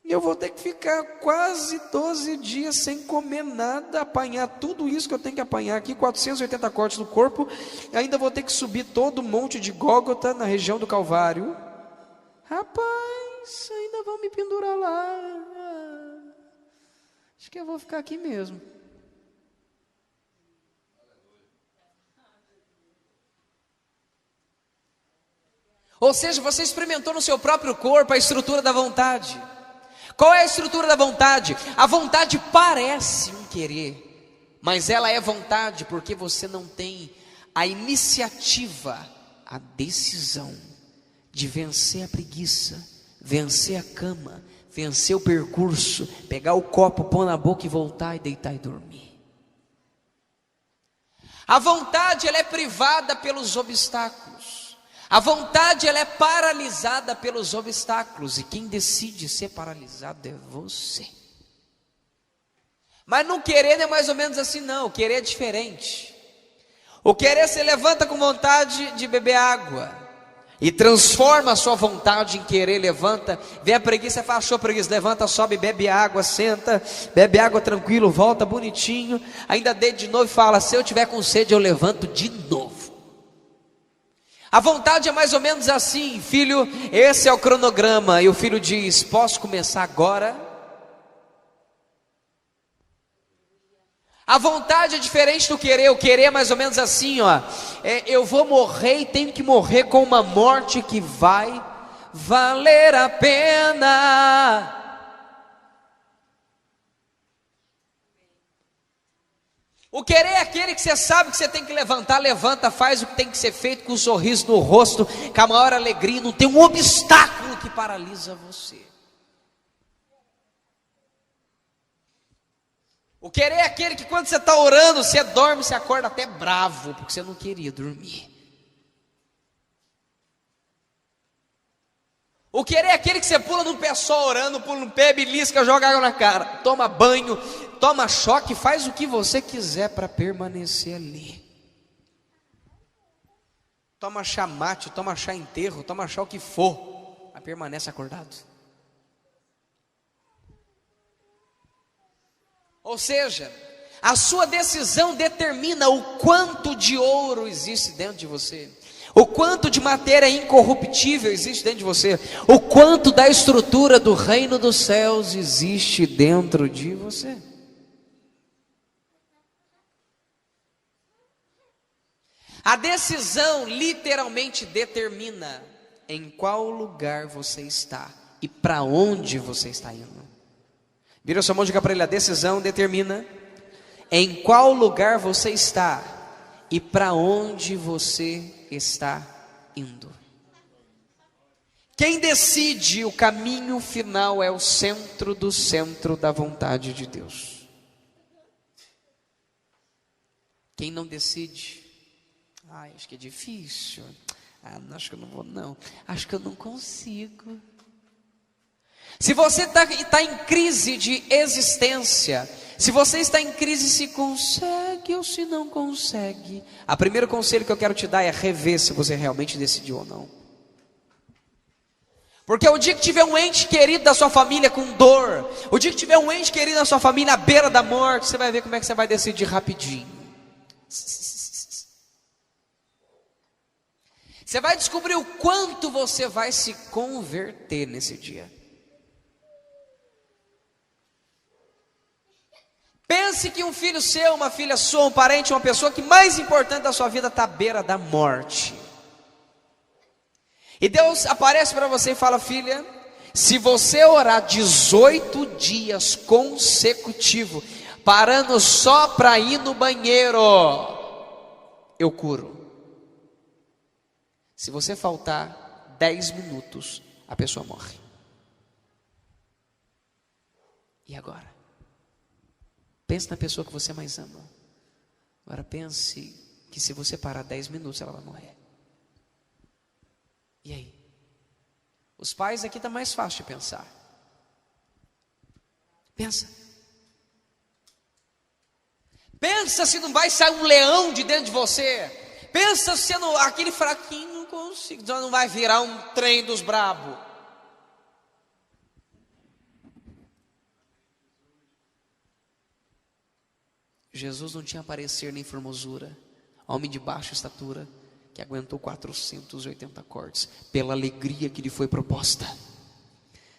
Eu vou ter que ficar quase 12 dias sem comer nada, apanhar tudo isso que eu tenho que apanhar aqui, 480 cortes no corpo. Ainda vou ter que subir todo o monte de Gólgota na região do Calvário. Rapaz, ainda vão me pendurar lá. Acho que eu vou ficar aqui mesmo. Ou seja, você experimentou no seu próprio corpo a estrutura da vontade. Qual é a estrutura da vontade? A vontade parece um querer, mas ela é vontade porque você não tem a iniciativa, a decisão de vencer a preguiça, vencer a cama, vencer o percurso, pegar o copo, pôr na boca e voltar e deitar e dormir. A vontade, ela é privada pelos obstáculos. A vontade, ela é paralisada pelos obstáculos. E quem decide ser paralisado é você. Mas não querer não é mais ou menos assim não. O querer é diferente. O querer, você levanta com vontade de beber água e transforma a sua vontade em querer. Levanta, vem a preguiça, fala: achou preguiça, levanta, sobe, bebe água, senta, bebe água tranquilo, volta bonitinho, ainda deita de novo e fala: se eu tiver com sede eu levanto de novo. A vontade é mais ou menos assim: filho, esse é o cronograma. E o filho diz: posso começar agora? A vontade é diferente do querer. O querer é mais ou menos assim, ó. Eu vou morrer e tenho que morrer com uma morte que vai valer a pena. O querer é aquele que você sabe que você tem que levantar, levanta, faz o que tem que ser feito com um sorriso no rosto, com a maior alegria, não tem um obstáculo que paralisa você. O querer é aquele que quando você está orando, você dorme, você acorda até bravo, porque você não queria dormir. O querer é aquele que você pula no pé só orando, pula no pé, belisca, joga água na cara, toma banho, toma choque, faz o que você quiser para permanecer ali. Toma chá mate, toma chá enterro, toma chá o que for, mas permanece acordado. Ou seja, a sua decisão determina o quanto de ouro existe dentro de você, o quanto de matéria incorruptível existe dentro de você, o quanto da estrutura do reino dos céus existe dentro de você. A decisão literalmente determina em qual lugar você está e para onde você está indo. Vira sua mão e diga para ele: a decisão determina em qual lugar você está e para onde você está indo. Quem decide o caminho final é o centro do centro da vontade de Deus. Quem não decide, acho que é difícil, acho que eu não vou não, acho que eu não consigo. Se você está em crise de existência, se você está em crise se consegue ou se não consegue, o primeiro conselho que eu quero te dar é rever se você realmente decidiu ou não. Porque o dia que tiver um ente querido da sua família com dor, o dia que tiver um ente querido da sua família à beira da morte, você vai ver como é que você vai decidir rapidinho. Você vai descobrir o quanto você vai se converter nesse dia. Pense que um filho seu, uma filha sua, um parente, uma pessoa que mais importante da sua vida está à beira da morte. E Deus aparece para você e fala: filha, se você orar 18 dias consecutivos, parando só para ir no banheiro, eu curo. Se você faltar 10 minutos, a pessoa morre. E agora? Pense na pessoa que você mais ama. Agora pense que se você parar 10 minutos, ela vai morrer. E aí? Os pais aqui está mais fácil de pensar. Pensa. Pensa se não vai sair um leão de dentro de você. Pensa se não, aquele fraquinho não consigo, não vai virar um trem dos brabos. Jesus não tinha parecer nem formosura, homem de baixa estatura, que aguentou 480 cortes, pela alegria que lhe foi proposta.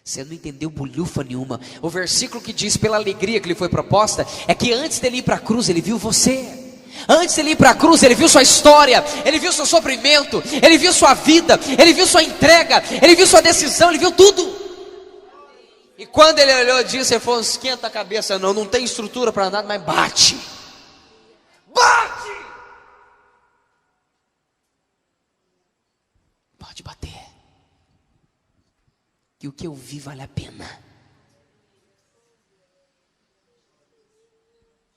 Você não entendeu bolhufa nenhuma. O versículo que diz pela alegria que lhe foi proposta, é que antes dele ir para a cruz, ele viu você. Antes dele ir para a cruz, ele viu sua história, ele viu seu sofrimento, ele viu sua vida, ele viu sua entrega, ele viu sua decisão, ele viu tudo. E quando ele olhou e disse, ele falou: esquenta a cabeça, não tem estrutura para nada, mas bate. Bate! Pode bater. E o que eu vi vale a pena.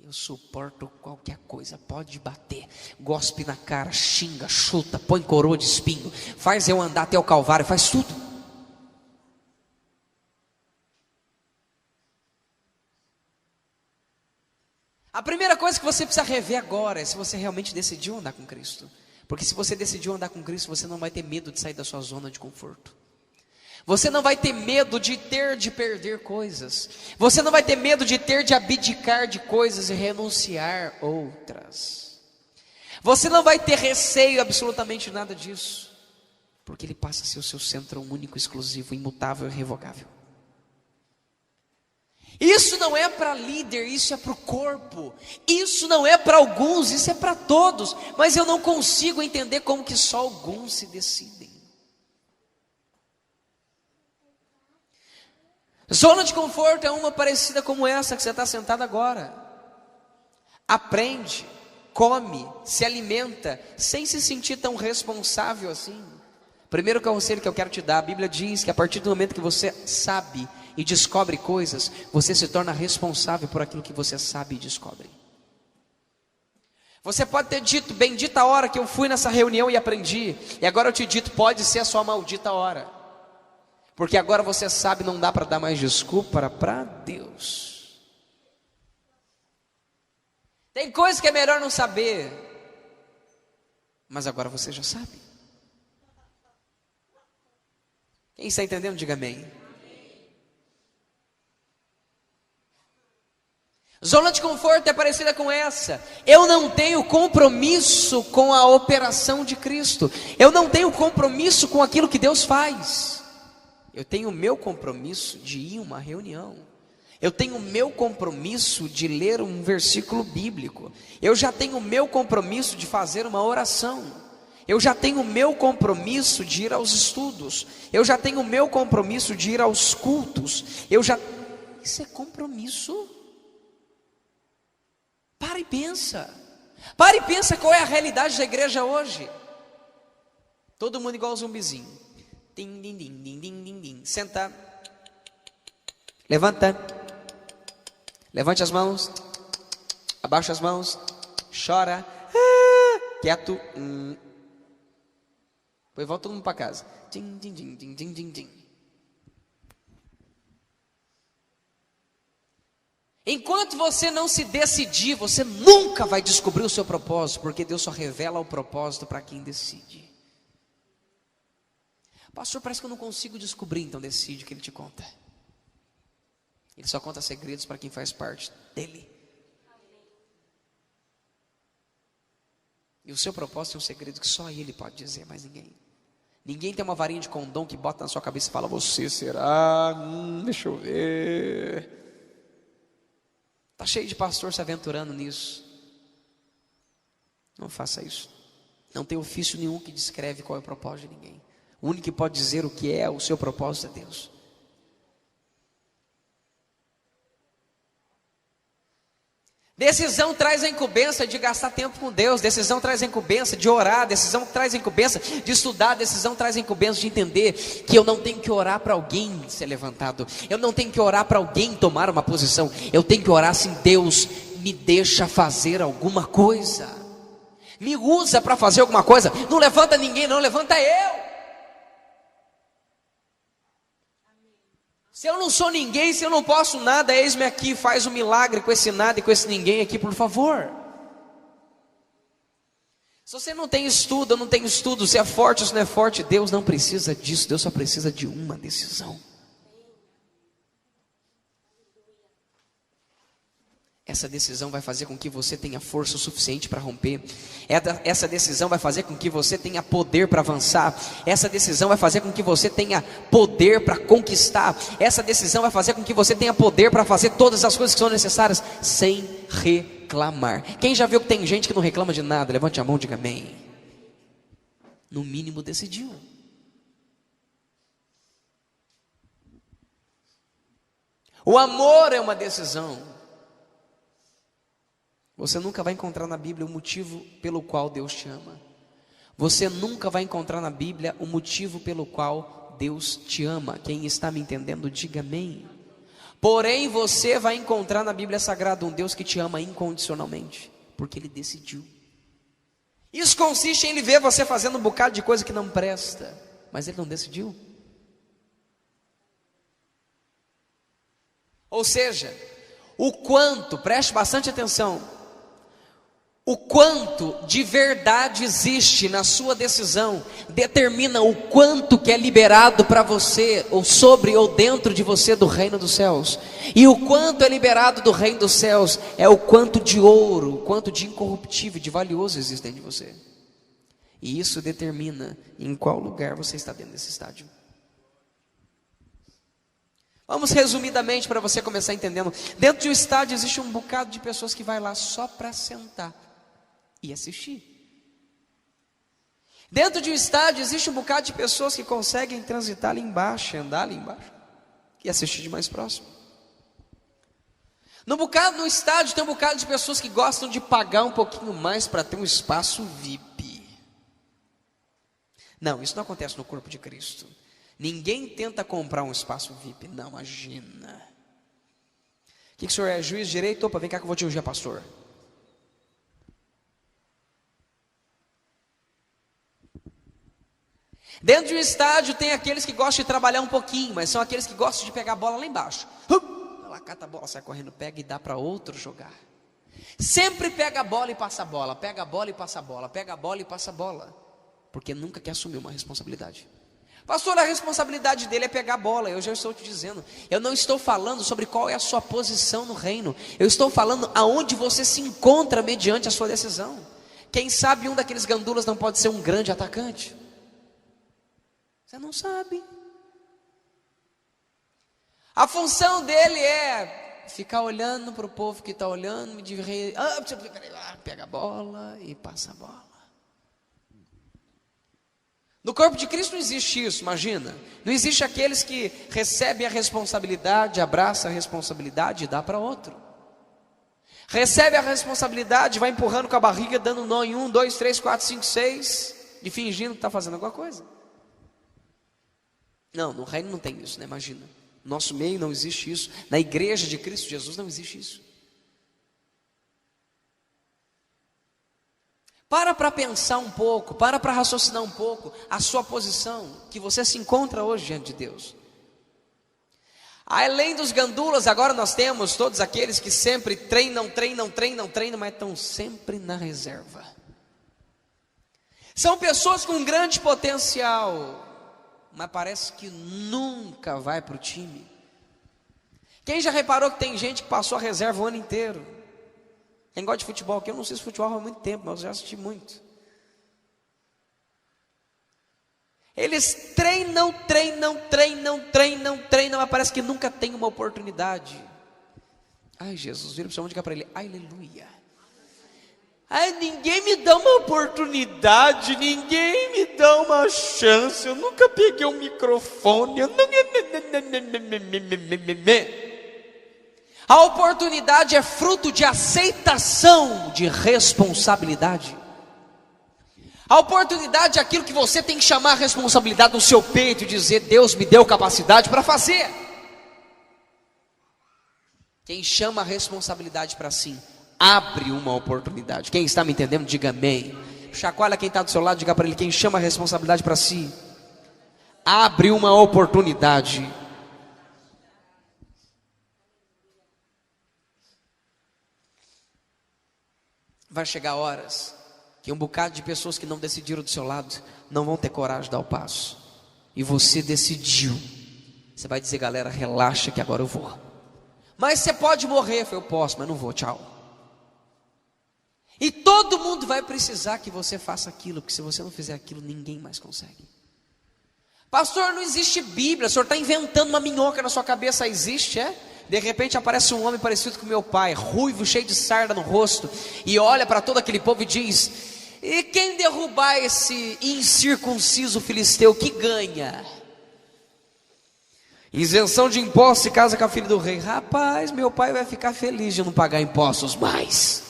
Eu suporto qualquer coisa, pode bater, gospe na cara, xinga, chuta, põe coroa de espinho, faz eu andar até o Calvário, faz tudo. A primeira coisa que você precisa rever agora é se você realmente decidiu andar com Cristo. Porque se você decidiu andar com Cristo, você não vai ter medo de sair da sua zona de conforto. Você não vai ter medo de perder coisas. Você não vai ter medo de abdicar de coisas e renunciar outras. Você não vai ter receio absolutamente nada disso. Porque Ele passa a ser o seu centro único, exclusivo, imutável e irrevogável. Isso não é para líder, isso é para o corpo. Isso não é para alguns, isso é para todos. Mas eu não consigo entender como que só alguns se decidem. Zona de conforto é uma parecida como essa que você está sentado agora. aprende, come, se alimenta, sem se sentir tão responsável assim. Primeiro conselho que eu quero te dar, a Bíblia diz que a partir do momento que você sabe e descobre coisas, você se torna responsável por aquilo que você sabe e descobre. Você pode ter dito, bendita a hora que eu fui nessa reunião e aprendi, e agora eu te dito, pode ser a sua maldita hora, porque agora você sabe, não dá para dar mais desculpa para Deus. Tem coisa que é melhor não saber, mas agora você já sabe. Quem está entendendo, diga amém. Zona de conforto é parecida com essa. Eu não tenho compromisso com a operação de Cristo. Eu não tenho compromisso com aquilo que Deus faz. Eu tenho o meu compromisso de ir a uma reunião. Eu tenho o meu compromisso de ler um versículo bíblico. Eu já tenho o meu compromisso de fazer uma oração. Eu já tenho o meu compromisso de ir aos estudos. Eu já tenho o meu compromisso de ir aos cultos. Isso é compromisso. Para e pensa. Para e pensa qual é a realidade da igreja hoje. Todo mundo igual zumbizinho. Din, din, din, din, din, din, din. Senta. Levanta. Levante as mãos. Abaixa as mãos. Chora. Quieto. Depois volta todo mundo para casa. Din, din, din, din, din, din, din. Enquanto você não se decidir, você nunca vai descobrir o seu propósito, porque Deus só revela o propósito para quem decide. Pastor, parece que eu não consigo descobrir, então decide o que Ele te conta. Ele só conta segredos para quem faz parte dele. E o seu propósito é um segredo que só Ele pode dizer, mais ninguém. Ninguém tem uma varinha de condom que bota na sua cabeça e fala, você será? Deixa eu ver. Está cheio de pastor se aventurando nisso. Não faça isso. Não tem ofício nenhum que descreve qual é o propósito de ninguém. O único que pode dizer o que é o seu propósito é Deus. Decisão traz a incumbência de gastar tempo com Deus. Decisão traz a incumbência de orar. Decisão traz a incumbência de estudar. Decisão traz a incumbência de entender que eu não tenho que orar para alguém ser levantado. Eu não tenho que orar para alguém tomar uma posição. Eu tenho que orar assim, Deus me deixa fazer alguma coisa. Me usa para fazer alguma coisa. Não levanta ninguém não, levanta eu. Se eu não sou ninguém, se eu não posso nada, eis-me aqui, faz um milagre com esse nada e com esse ninguém aqui, por favor. Se você não tem estudo, eu não tenho estudo, se é forte ou se não é forte, Deus não precisa disso, Deus só precisa de uma decisão. Essa decisão vai fazer com que você tenha força suficiente para romper. Essa decisão vai fazer com que você tenha poder para avançar. Essa decisão vai fazer com que você tenha poder para conquistar. Essa decisão vai fazer com que você tenha poder para fazer todas as coisas que são necessárias sem reclamar. Quem já viu que tem gente que não reclama de nada? Levante a mão e diga amém. No mínimo decidiu. O amor é uma decisão. Você nunca vai encontrar na Bíblia o motivo pelo qual Deus te ama. Você nunca vai encontrar na Bíblia o motivo pelo qual Deus te ama. Quem está me entendendo, diga amém. Porém, você vai encontrar na Bíblia Sagrada um Deus que te ama incondicionalmente, porque Ele decidiu. Isso consiste em Ele ver você fazendo um bocado de coisa que não presta, mas Ele não decidiu. Ou seja, o quanto, preste bastante atenção, o quanto de verdade existe na sua decisão, determina o quanto que é liberado para você, ou sobre ou dentro de você do reino dos céus. E o quanto é liberado do reino dos céus, é o quanto de ouro, o quanto de incorruptível, de valioso existe dentro de você. E isso determina em qual lugar você está dentro desse estádio. Vamos resumidamente para você começar entendendo. Dentro de um estádio existe um bocado de pessoas que vai lá só para sentar e assistir. Dentro de um estádio existe um bocado de pessoas que conseguem transitar ali embaixo, andar ali embaixo e assistir de mais próximo. No estádio tem um bocado de pessoas que gostam de pagar um pouquinho mais para ter um espaço VIP. Não, isso não acontece no corpo de Cristo. Ninguém tenta comprar um espaço VIP, não, imagina. O que o senhor é, juiz de direito? Opa, vem cá que eu vou te ungir, pastor. Dentro de um estádio tem aqueles que gostam de trabalhar um pouquinho, mas são aqueles que gostam de pegar a bola lá embaixo. Ela cata a bola, sai correndo, pega e dá para outro jogar. Sempre pega a bola e passa a bola, pega a bola e passa a bola, pega a bola e passa a bola, porque nunca quer assumir uma responsabilidade. Pastor, a responsabilidade dele é pegar a bola. Eu já estou te dizendo, eu não estou falando sobre qual é a sua posição no reino, eu estou falando aonde você se encontra mediante a sua decisão. Quem sabe um daqueles gandulas não pode ser um grande atacante? Você não sabe. A função dele é ficar olhando para o povo que está olhando, pega a bola e passa a bola. No corpo de Cristo não existe isso, imagina. Não existe aqueles que recebem a responsabilidade, abraçam a responsabilidade e dá para outro. Recebe a responsabilidade, vai empurrando com a barriga, dando nó em 1, 2, 3, 4, 5, 6, e fingindo que está fazendo alguma coisa. Não, no reino não tem isso, né? Imagina. No nosso meio não existe isso. Na igreja de Cristo Jesus não existe isso. Para pensar um pouco, para raciocinar um pouco a sua posição, que você se encontra hoje diante de Deus. Além dos gandulas, agora nós temos todos aqueles que sempre treinam, mas estão sempre na reserva. São pessoas com grande potencial, mas parece que nunca vai para o time. Quem já reparou que tem gente que passou a reserva o ano inteiro? Quem gosta de futebol aqui, eu não sei se futebol há muito tempo, mas eu já assisti muito. Eles treinam, mas parece que nunca tem uma oportunidade. Ai, Jesus, vira para o seu e diga para ele, aleluia. Ai, ninguém me dá uma oportunidade, ninguém me dá uma chance, eu nunca peguei um microfone, eu nunca... A oportunidade é fruto de aceitação de responsabilidade. A oportunidade é aquilo que você tem que chamar a responsabilidade no seu peito e dizer, Deus me deu capacidade para fazer. Quem chama a responsabilidade para si, abre uma oportunidade. Quem está me entendendo, diga amém. Chacoalha quem está do seu lado, diga para ele, quem chama a responsabilidade para si, abre uma oportunidade. Vai chegar horas que um bocado de pessoas que não decidiram do seu lado não vão ter coragem de dar o passo. E você decidiu. Você vai dizer, galera, relaxa que agora eu vou. Mas você pode morrer. Eu posso, mas não vou, tchau. E todo mundo vai precisar que você faça aquilo, porque se você não fizer aquilo, ninguém mais consegue. Pastor, não existe Bíblia, o senhor está inventando uma minhoca na sua cabeça. Existe, é? De repente aparece um homem parecido com meu pai, ruivo, cheio de sarda no rosto, e olha para todo aquele povo e diz, e quem derrubar esse incircunciso filisteu, que ganha? Isenção de impostos se casa com a filha do rei. Rapaz, meu pai vai ficar feliz de não pagar impostos mais.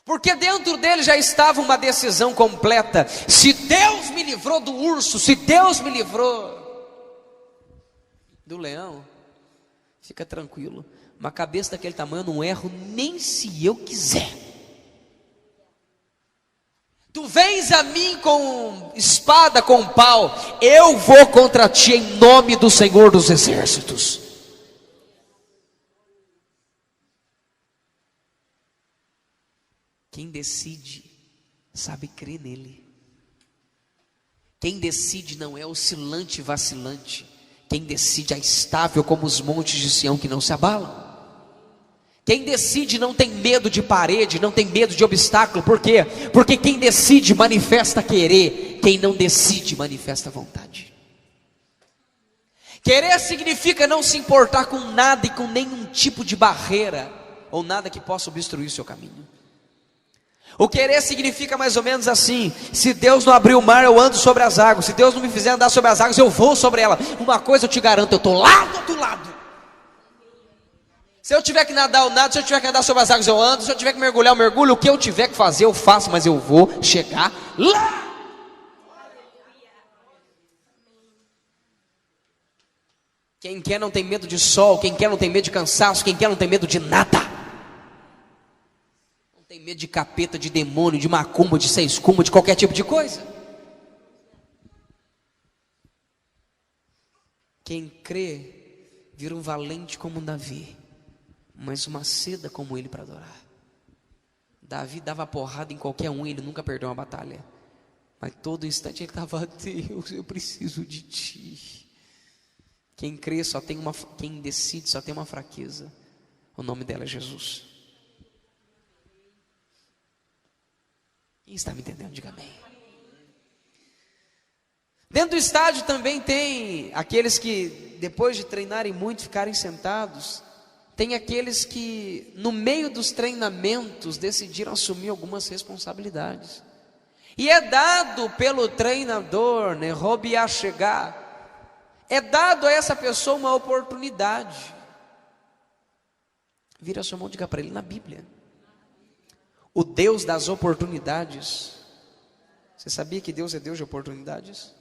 Porque dentro dele já estava uma decisão completa. Se Deus me livrou do urso, se Deus me livrou do leão, fica tranquilo, uma cabeça daquele tamanho eu não erro nem se eu quiser. Tu vens a mim com espada, com pau, eu vou contra ti em nome do Senhor dos Exércitos. Quem decide sabe crer nele. Quem decide não é oscilante e vacilante. Quem decide é estável como os montes de Sião que não se abalam. Quem decide não tem medo de parede, não tem medo de obstáculo. Por quê? Porque quem decide manifesta querer. Quem não decide manifesta vontade. Querer significa não se importar com nada e com nenhum tipo de barreira ou nada que possa obstruir o seu caminho. O querer significa mais ou menos assim: se Deus não abrir o mar, eu ando sobre as águas. Se Deus não me fizer andar sobre as águas, eu vou sobre ela. Uma coisa eu te garanto, eu estou lá do outro lado. Se eu tiver que nadar, eu nado. Se eu tiver que andar sobre as águas, eu ando. Se eu tiver que mergulhar, eu mergulho. O que eu tiver que fazer, eu faço. Mas eu vou chegar lá. Quem quer não tem medo de sol. Quem quer não tem medo de cansaço. Quem quer não tem medo de nada. Não tem medo de capeta, de demônio, de macumba, de seis cumba, de qualquer tipo de coisa. Quem crê vira um valente como um Davi, mas uma seda como ele para adorar. Davi dava porrada em qualquer um e ele nunca perdeu uma batalha. Mas todo instante ele estava: Deus, eu preciso de Ti. Quem crê só tem uma, quem decide só tem uma fraqueza. O nome dela é Jesus. Quem está me entendendo? Diga amém. Dentro do estádio também tem aqueles que, depois de treinarem muito, ficarem sentados. Tem aqueles que, no meio dos treinamentos, decidiram assumir algumas responsabilidades. E é dado pelo treinador, né, Robiá chegar, é dado a essa pessoa uma oportunidade. Vira a sua mão e diga para ele: na Bíblia, o Deus das oportunidades. Você sabia que Deus é Deus de oportunidades?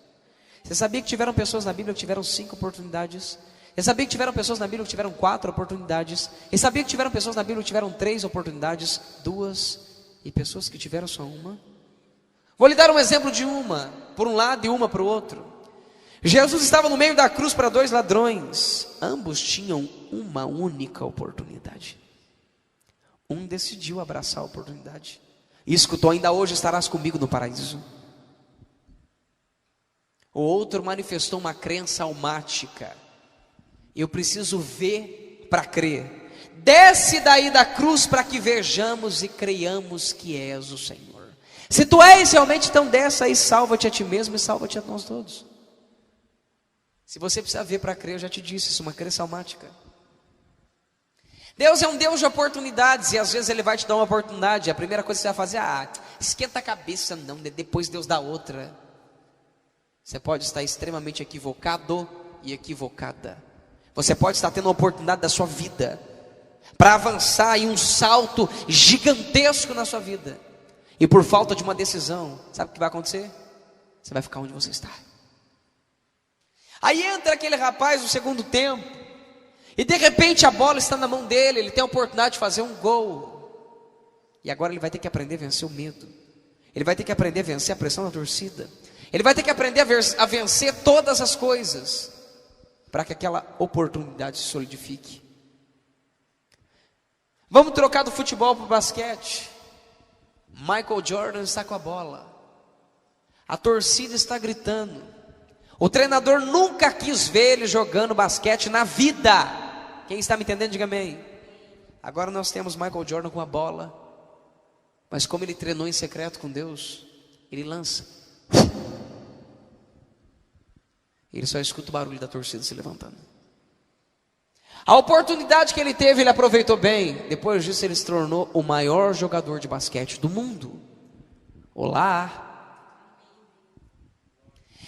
Você sabia que tiveram pessoas na Bíblia que tiveram 5 oportunidades? Você sabia que tiveram pessoas na Bíblia que tiveram 4 oportunidades? Você sabia que tiveram pessoas na Bíblia que tiveram 3 oportunidades, 2, e pessoas que tiveram só uma? Vou lhe dar um exemplo de uma, por um lado e uma para o outro. Jesus estava no meio da cruz para 2 ladrões. Ambos tinham uma única oportunidade. Um decidiu abraçar a oportunidade e escutou: ainda hoje estarás comigo no paraíso. O outro manifestou uma crença almática: eu preciso ver para crer. Desce daí da cruz para que vejamos e creiamos que és o Senhor. Se tu és realmente, então desce aí, salva-te a ti mesmo e salva-te a nós todos. Se você precisa ver para crer, eu já te disse, isso é uma crença almática. Deus é um Deus de oportunidades, e às vezes Ele vai te dar uma oportunidade. A primeira coisa que você vai fazer: esquenta a cabeça, não, depois Deus dá outra. Você pode estar extremamente equivocado e equivocada. Você pode estar tendo uma oportunidade da sua vida para avançar em um salto gigantesco na sua vida, e por falta de uma decisão, sabe o que vai acontecer? Você vai ficar onde você está. Aí entra aquele rapaz no segundo tempo, e de repente a bola está na mão dele, ele tem a oportunidade de fazer um gol. E agora ele vai ter que aprender a vencer o medo. Ele vai ter que aprender a vencer a pressão da torcida. Ele vai ter que aprender a vencer todas as coisas, para que aquela oportunidade se solidifique. Vamos trocar do futebol para o basquete. Michael Jordan está com a bola. A torcida está gritando. O treinador nunca quis ver ele jogando basquete na vida. Quem está me entendendo, diga amém. Agora nós temos Michael Jordan com a bola, mas como ele treinou em secreto com Deus, ele lança. Ele só escuta o barulho da torcida se levantando. A oportunidade que ele teve, ele aproveitou bem. Depois disso ele se tornou o maior jogador de basquete do mundo. Olá.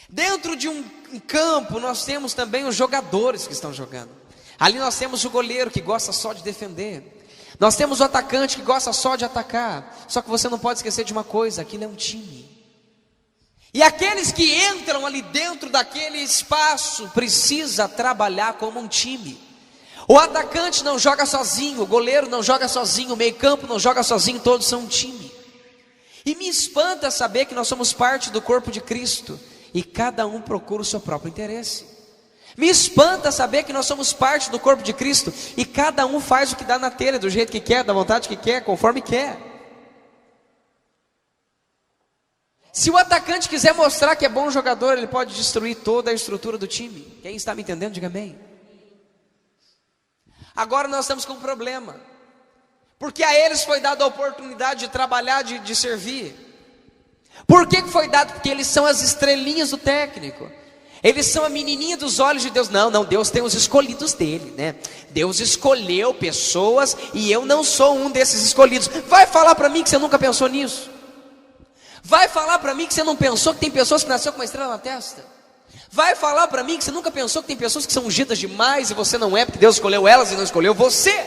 Dentro de um campo nós temos também os jogadores que estão jogando. Ali nós temos o goleiro que gosta só de defender. Nós temos o atacante que gosta só de atacar. Só que você não pode esquecer de uma coisa: aquilo é um time. E aqueles que entram ali dentro daquele espaço precisa trabalhar como um time. O atacante não joga sozinho, o goleiro não joga sozinho, o meio-campo não joga sozinho, todos são um time. E me espanta saber que nós somos parte do corpo de Cristo e cada um procura o seu próprio interesse. Me espanta saber que nós somos parte do corpo de Cristo e cada um faz o que dá na telha, do jeito que quer, da vontade que quer, conforme quer. Se o atacante quiser mostrar que é bom jogador, ele pode destruir toda a estrutura do time. Quem está me entendendo, diga amém. Agora nós estamos com um problema, porque a eles foi dada a oportunidade de trabalhar, de servir. Por que foi dado? Porque eles são as estrelinhas do técnico. Eles são a menininha dos olhos de Deus. Não, Deus tem os escolhidos dele, né? Deus escolheu pessoas e eu não sou um desses escolhidos. Vai falar para mim que você nunca pensou nisso? Vai falar para mim que você não pensou que tem pessoas que nasceu com uma estrela na testa? Vai falar para mim que você nunca pensou que tem pessoas que são ungidas demais e você não é, porque Deus escolheu elas e não escolheu você?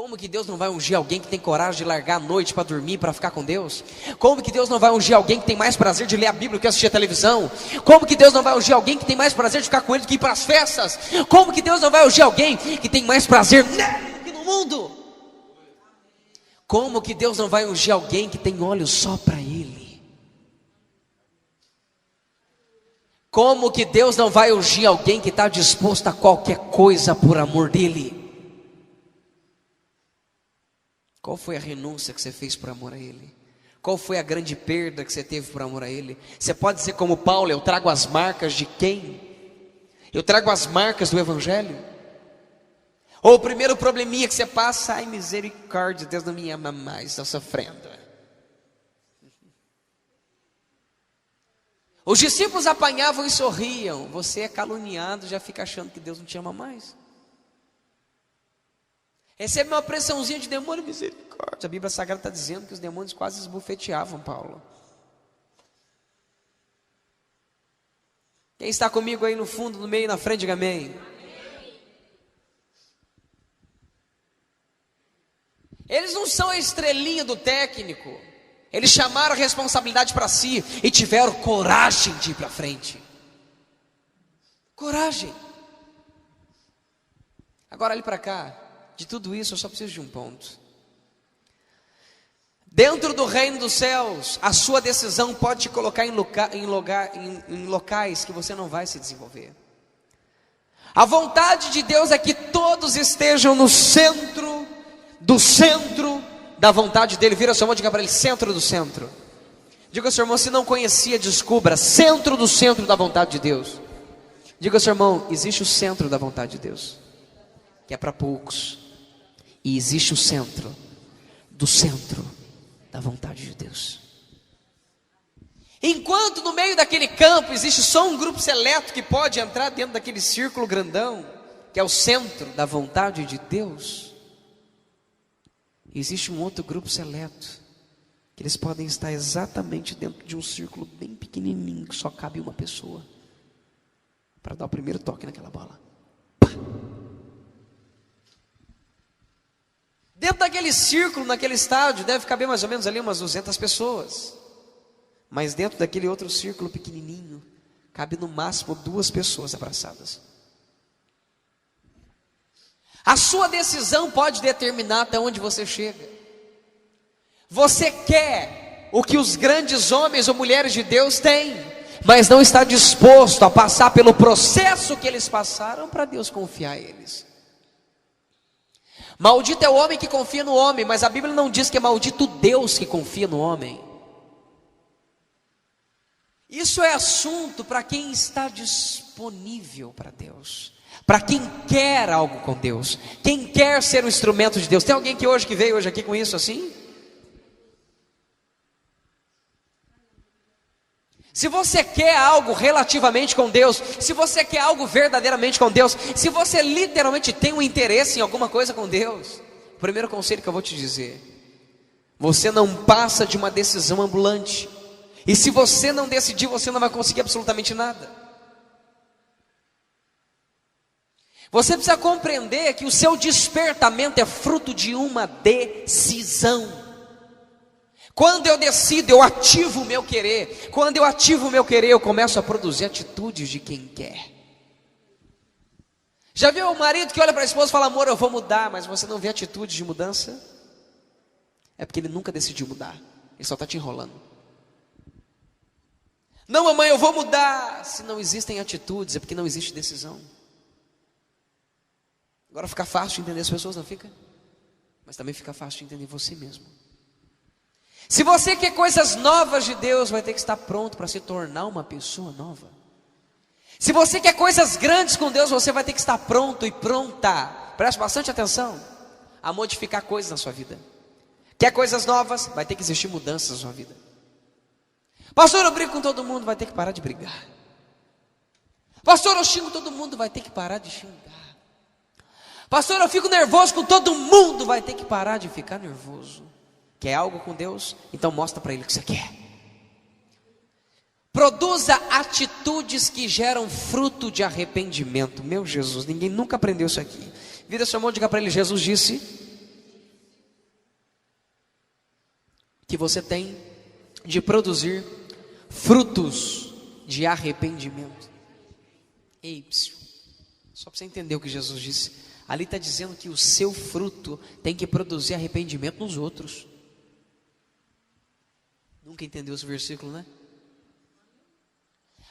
Como que Deus não vai ungir alguém que tem coragem de largar a noite para dormir, para ficar com Deus? Como que Deus não vai ungir alguém que tem mais prazer de ler a Bíblia do que assistir a televisão? Como que Deus não vai ungir alguém que tem mais prazer de ficar com Ele do que ir para as festas? Como que Deus não vai ungir alguém que tem mais prazer nele do que no mundo? Como que Deus não vai ungir alguém que tem olhos só para Ele? Como que Deus não vai ungir alguém que está disposto a qualquer coisa por amor dEle? Qual foi a renúncia que você fez por amor a Ele? Qual foi a grande perda que você teve por amor a Ele? Você pode dizer como Paulo: eu trago as marcas de quem? Eu trago as marcas do Evangelho? Ou o primeiro probleminha que você passa: ai, misericórdia, Deus não me ama mais, estou sofrendo. Os discípulos apanhavam e sorriam. Você é caluniado, já fica achando que Deus não te ama mais. Recebe uma pressãozinha de demônio, misericórdia. A Bíblia Sagrada está dizendo que os demônios quase esbofeteavam Paulo. Quem está comigo aí no fundo, no meio, na frente, diga amém. Eles não são a estrelinha do técnico. Eles chamaram a responsabilidade para si e tiveram coragem de ir para frente. Coragem. Agora olhe para cá. De tudo isso eu só preciso de um ponto. Dentro do reino dos céus, a sua decisão pode te colocar em locais que você não vai se desenvolver. A vontade de Deus é que todos estejam no centro do centro da vontade dele. Vira seu irmão e diga para ele: centro do centro. Diga ao seu irmão: se não conhecia, descubra. Centro do centro da vontade de Deus. Diga ao seu irmão: existe o centro da vontade de Deus, que é para poucos. E existe o centro do centro da vontade de Deus. Enquanto no meio daquele campo existe só um grupo seleto que pode entrar dentro daquele círculo grandão, que é o centro da vontade de Deus, existe um outro grupo seleto, que eles podem estar exatamente dentro de um círculo bem pequenininho, que só cabe uma pessoa, para dar o primeiro toque naquela bola. Dentro daquele círculo, naquele estádio, deve caber mais ou menos ali umas 200 pessoas. Mas dentro daquele outro círculo pequenininho, cabe no máximo 2 pessoas abraçadas. A sua decisão pode determinar até onde você chega. Você quer o que os grandes homens ou mulheres de Deus têm, mas não está disposto a passar pelo processo que eles passaram para Deus confiar a eles. Maldito é o homem que confia no homem, mas a Bíblia não diz que é maldito Deus que confia no homem. Isso é assunto para quem está disponível para Deus, para quem quer algo com Deus, quem quer ser um instrumento de Deus. Tem alguém que veio hoje aqui com isso assim? Se você quer algo relativamente com Deus, se você quer algo verdadeiramente com Deus, se você literalmente tem um interesse em alguma coisa com Deus, o primeiro conselho que eu vou te dizer: você não passa de uma decisão ambulante. E se você não decidir, você não vai conseguir absolutamente nada. Você precisa compreender que o seu despertamento é fruto de uma decisão. Quando eu decido, eu ativo o meu querer. Quando eu ativo o meu querer, eu começo a produzir atitudes de quem quer. Já viu o marido que olha para a esposa e fala: amor, eu vou mudar, mas você não vê atitudes de mudança? É porque ele nunca decidiu mudar, ele só está te enrolando. Não, mamãe, eu vou mudar. Se não existem atitudes, é porque não existe decisão. Agora fica fácil de entender as pessoas, não fica? Mas também fica fácil de entender você mesmo. Se você quer coisas novas de Deus, vai ter que estar pronto para se tornar uma pessoa nova. Se você quer coisas grandes com Deus, você vai ter que estar pronto e pronta, preste bastante atenção, a modificar coisas na sua vida. Quer coisas novas? Vai ter que existir mudanças na sua vida. Pastor, eu brigo com todo mundo, vai ter que parar de brigar. Pastor, eu xingo todo mundo, vai ter que parar de xingar. Pastor, eu fico nervoso com todo mundo, vai ter que parar de ficar nervoso. Quer algo com Deus? Então mostra para Ele o que você quer. Produza atitudes que geram fruto de arrependimento. Meu Jesus, ninguém nunca aprendeu isso aqui. Vira seu irmão e diga para ele: Jesus disse que você tem de produzir frutos de arrependimento. Ei, só para você entender o que Jesus disse, ali está dizendo que o seu fruto tem que produzir arrependimento nos outros. Nunca entendeu esse versículo, né?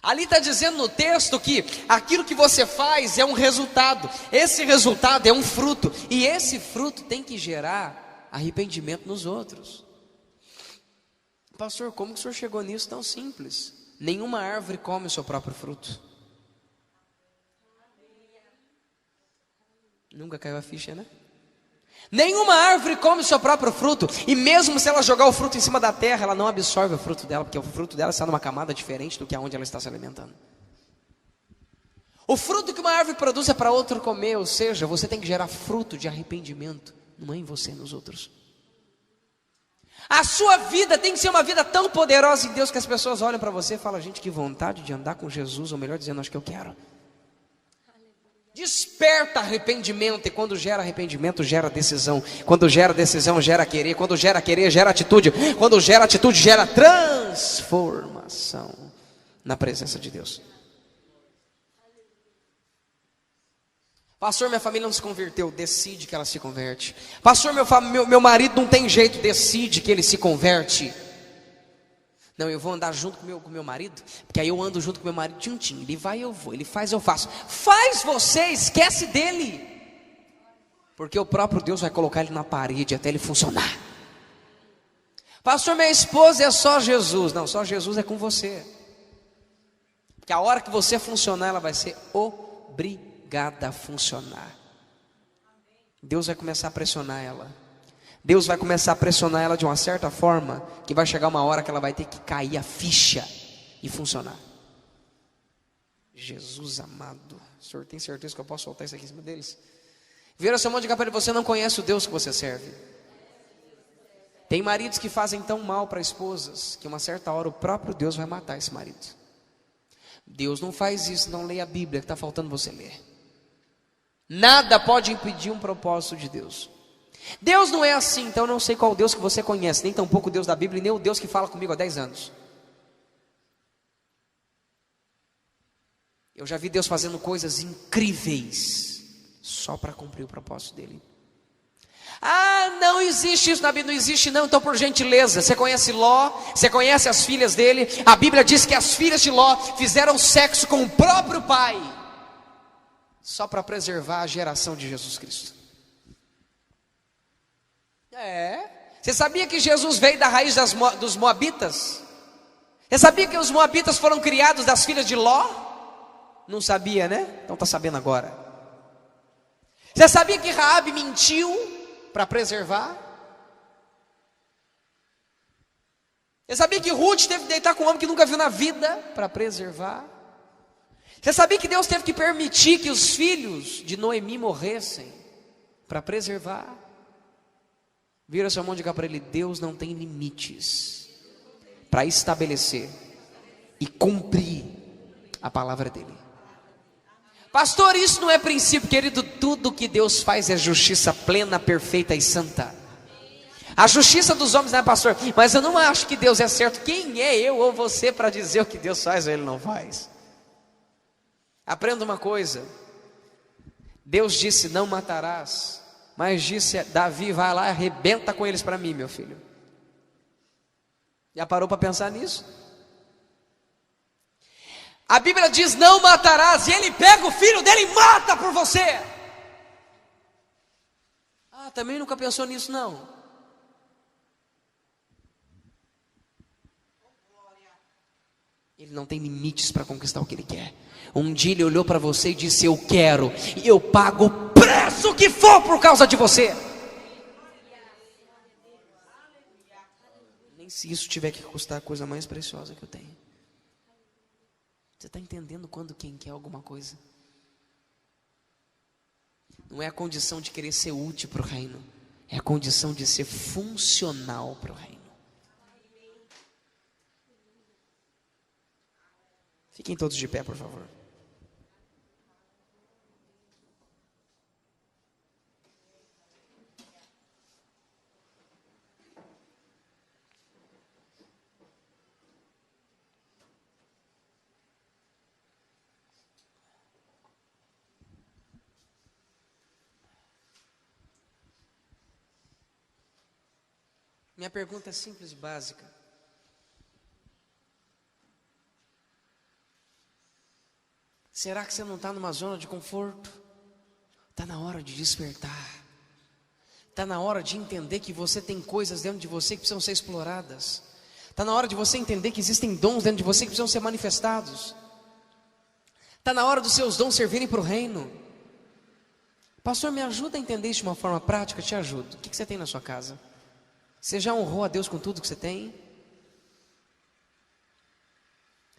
Ali está dizendo no texto que aquilo que você faz é um resultado, esse resultado é um fruto, e esse fruto tem que gerar arrependimento nos outros. Pastor, como que o senhor chegou nisso tão simples? Nenhuma árvore come o seu próprio fruto. Nunca caiu a ficha, né? Nenhuma árvore come o seu próprio fruto, e mesmo se ela jogar o fruto em cima da terra, ela não absorve o fruto dela, porque o fruto dela está numa camada diferente do que aonde ela está se alimentando. O fruto que uma árvore produz é para outro comer, ou seja, você tem que gerar fruto de arrependimento, não é em você, nos outros. A sua vida tem que ser uma vida tão poderosa em Deus que as pessoas olham para você e falam: gente, que vontade de andar com Jesus, ou melhor dizendo, acho que eu quero. Desperta arrependimento, e quando gera arrependimento, gera decisão. Quando gera decisão, gera querer. Quando gera querer, gera atitude. Quando gera atitude, gera transformação na presença de Deus. Pastor, minha família não se converteu. Decide que ela se converte. Pastor, meu marido não tem jeito. Decide que ele se converte. Não, eu vou andar junto com meu marido, porque aí eu ando junto com meu marido juntinho. Ele vai, eu vou. Ele faz, eu faço. Faz você, esquece dele. Porque o próprio Deus vai colocar ele na parede até ele funcionar. Pastor, minha esposa é só Jesus. Não, só Jesus é com você. Porque a hora que você funcionar, ela vai ser obrigada a funcionar. Deus vai começar a pressionar ela. Deus vai começar a pressionar ela de uma certa forma, que vai chegar uma hora que ela vai ter que cair a ficha e funcionar. Jesus amado, o senhor tem certeza que eu posso soltar isso aqui em cima deles? Vira seu mão de cá para ele: você não conhece o Deus que você serve. Tem maridos que fazem tão mal para esposas, que uma certa hora o próprio Deus vai matar esse marido. Deus não faz isso, não leia a Bíblia, que está faltando você ler. Nada pode impedir um propósito de Deus. Deus não é assim, então eu não sei qual Deus que você conhece, nem tampouco o Deus da Bíblia, nem o Deus que fala comigo há 10 anos. Eu já vi Deus fazendo coisas incríveis, só para cumprir o propósito dele. Ah, não existe isso na Bíblia. Não existe não, então por gentileza, você conhece Ló, você conhece as filhas dele. A Bíblia diz que as filhas de Ló fizeram sexo com o próprio pai, só para preservar a geração de Jesus Cristo. Você sabia que Jesus veio da raiz dos Moabitas? Você sabia que os Moabitas foram criados das filhas de Ló? Não sabia, né? Então está sabendo agora. Você sabia que Raabe mentiu para preservar? Você sabia que Ruth teve que deitar com um homem que nunca viu na vida para preservar? Você sabia que Deus teve que permitir que os filhos de Noemi morressem para preservar? Vira sua mão de cá para ele: Deus não tem limites para estabelecer e cumprir a palavra dele. Pastor, isso não é princípio, querido. Tudo que Deus faz é justiça plena, perfeita e santa. A justiça dos homens não é, pastor, mas eu não acho que Deus é certo. Quem é eu ou você para dizer o que Deus faz ou ele não faz? Aprenda uma coisa: Deus disse não matarás, mas disse Davi: vai lá e arrebenta com eles para mim, meu filho. Já parou para pensar nisso? A Bíblia diz não matarás, e ele pega o filho dele e mata por você. Ah, também nunca pensou nisso não? Ele não tem limites para conquistar o que ele quer. Um dia ele olhou para você e disse: eu quero, e eu pago o preço que for por causa de você. Nem se isso tiver que custar a coisa mais preciosa que eu tenho. Você está entendendo quando quem quer alguma coisa? Não é a condição de querer ser útil para o reino, é a condição de ser funcional para o reino. Fiquem todos de pé, por favor. Minha pergunta é simples e básica. Será que você não está numa zona de conforto? Está na hora de despertar. Está na hora de entender que você tem coisas dentro de você que precisam ser exploradas. Está na hora de você entender que existem dons dentro de você que precisam ser manifestados. Está na hora dos seus dons servirem para o reino. Pastor, me ajuda a entender isso de uma forma prática? Te ajudo. O que você tem na sua casa? Você já honrou a Deus com tudo que você tem?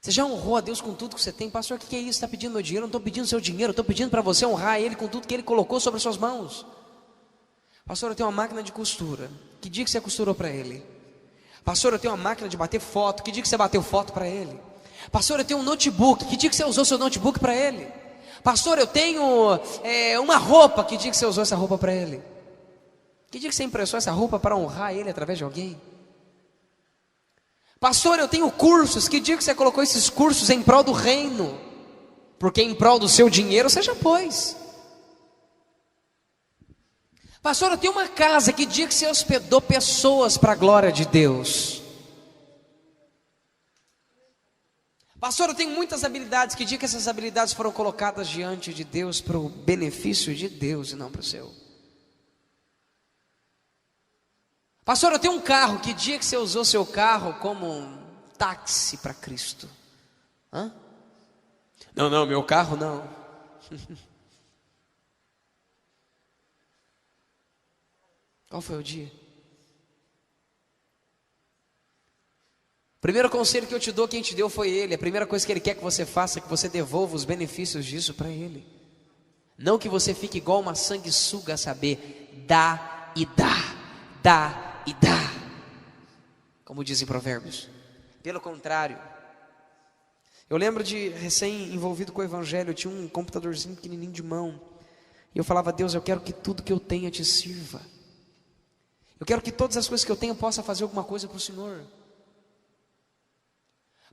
Você já honrou a Deus com tudo que você tem? Pastor, o que é isso? Está pedindo meu dinheiro? Eu não estou pedindo seu dinheiro, eu estou pedindo para você honrar Ele com tudo que Ele colocou sobre as suas mãos. Pastor, eu tenho uma máquina de costura. Que dia que você costurou para Ele? Pastor, eu tenho uma máquina de bater foto. Que dia que você bateu foto para Ele? Pastor, eu tenho um notebook. Que dia que você usou seu notebook para Ele? Pastor, eu tenho uma roupa. Que dia que você usou essa roupa para Ele? Que dia que você impressou essa roupa para honrar Ele através de alguém? Pastor, eu tenho cursos. Que dia que você colocou esses cursos em prol do reino? Porque em prol do seu dinheiro você já pôs. Pastor, eu tenho uma casa. Que dia que você hospedou pessoas para a glória de Deus? Pastor, eu tenho muitas habilidades. Que dia que essas habilidades foram colocadas diante de Deus para o benefício de Deus e não para o seu? Pastor, eu tenho um carro. Que dia que você usou seu carro como um táxi para Cristo? Hã? Não, meu carro não. Qual foi o dia? O primeiro conselho que eu te dou, quem te deu foi Ele. A primeira coisa que Ele quer que você faça é que você devolva os benefícios disso para Ele. Não que você fique igual uma sanguessuga a saber, dá e dá, dá e dá, como dizem Provérbios. Pelo contrário, eu lembro de recém envolvido com o Evangelho, eu tinha um computadorzinho pequenininho de mão, e eu falava: Deus, eu quero que tudo que eu tenha te sirva. Eu quero que todas as coisas que eu tenho possa fazer alguma coisa para o Senhor.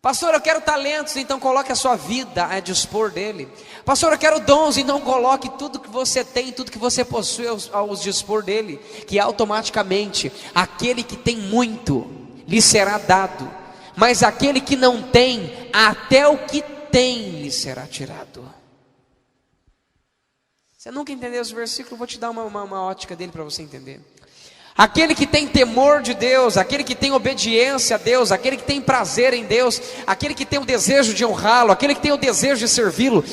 Pastor, eu quero talentos, então coloque a sua vida a dispor dele. Pastor, eu quero dons, então coloque tudo que você tem, tudo que você possui ao dispor dele, que automaticamente aquele que tem muito lhe será dado, mas aquele que não tem, até o que tem lhe será tirado. Você nunca entendeu esse versículo? Eu vou te dar uma ótica dele para você entender. Aquele que tem temor de Deus, aquele que tem obediência a Deus, aquele que tem prazer em Deus, aquele que tem o desejo de honrá-lo, aquele que tem o desejo de servi-lo,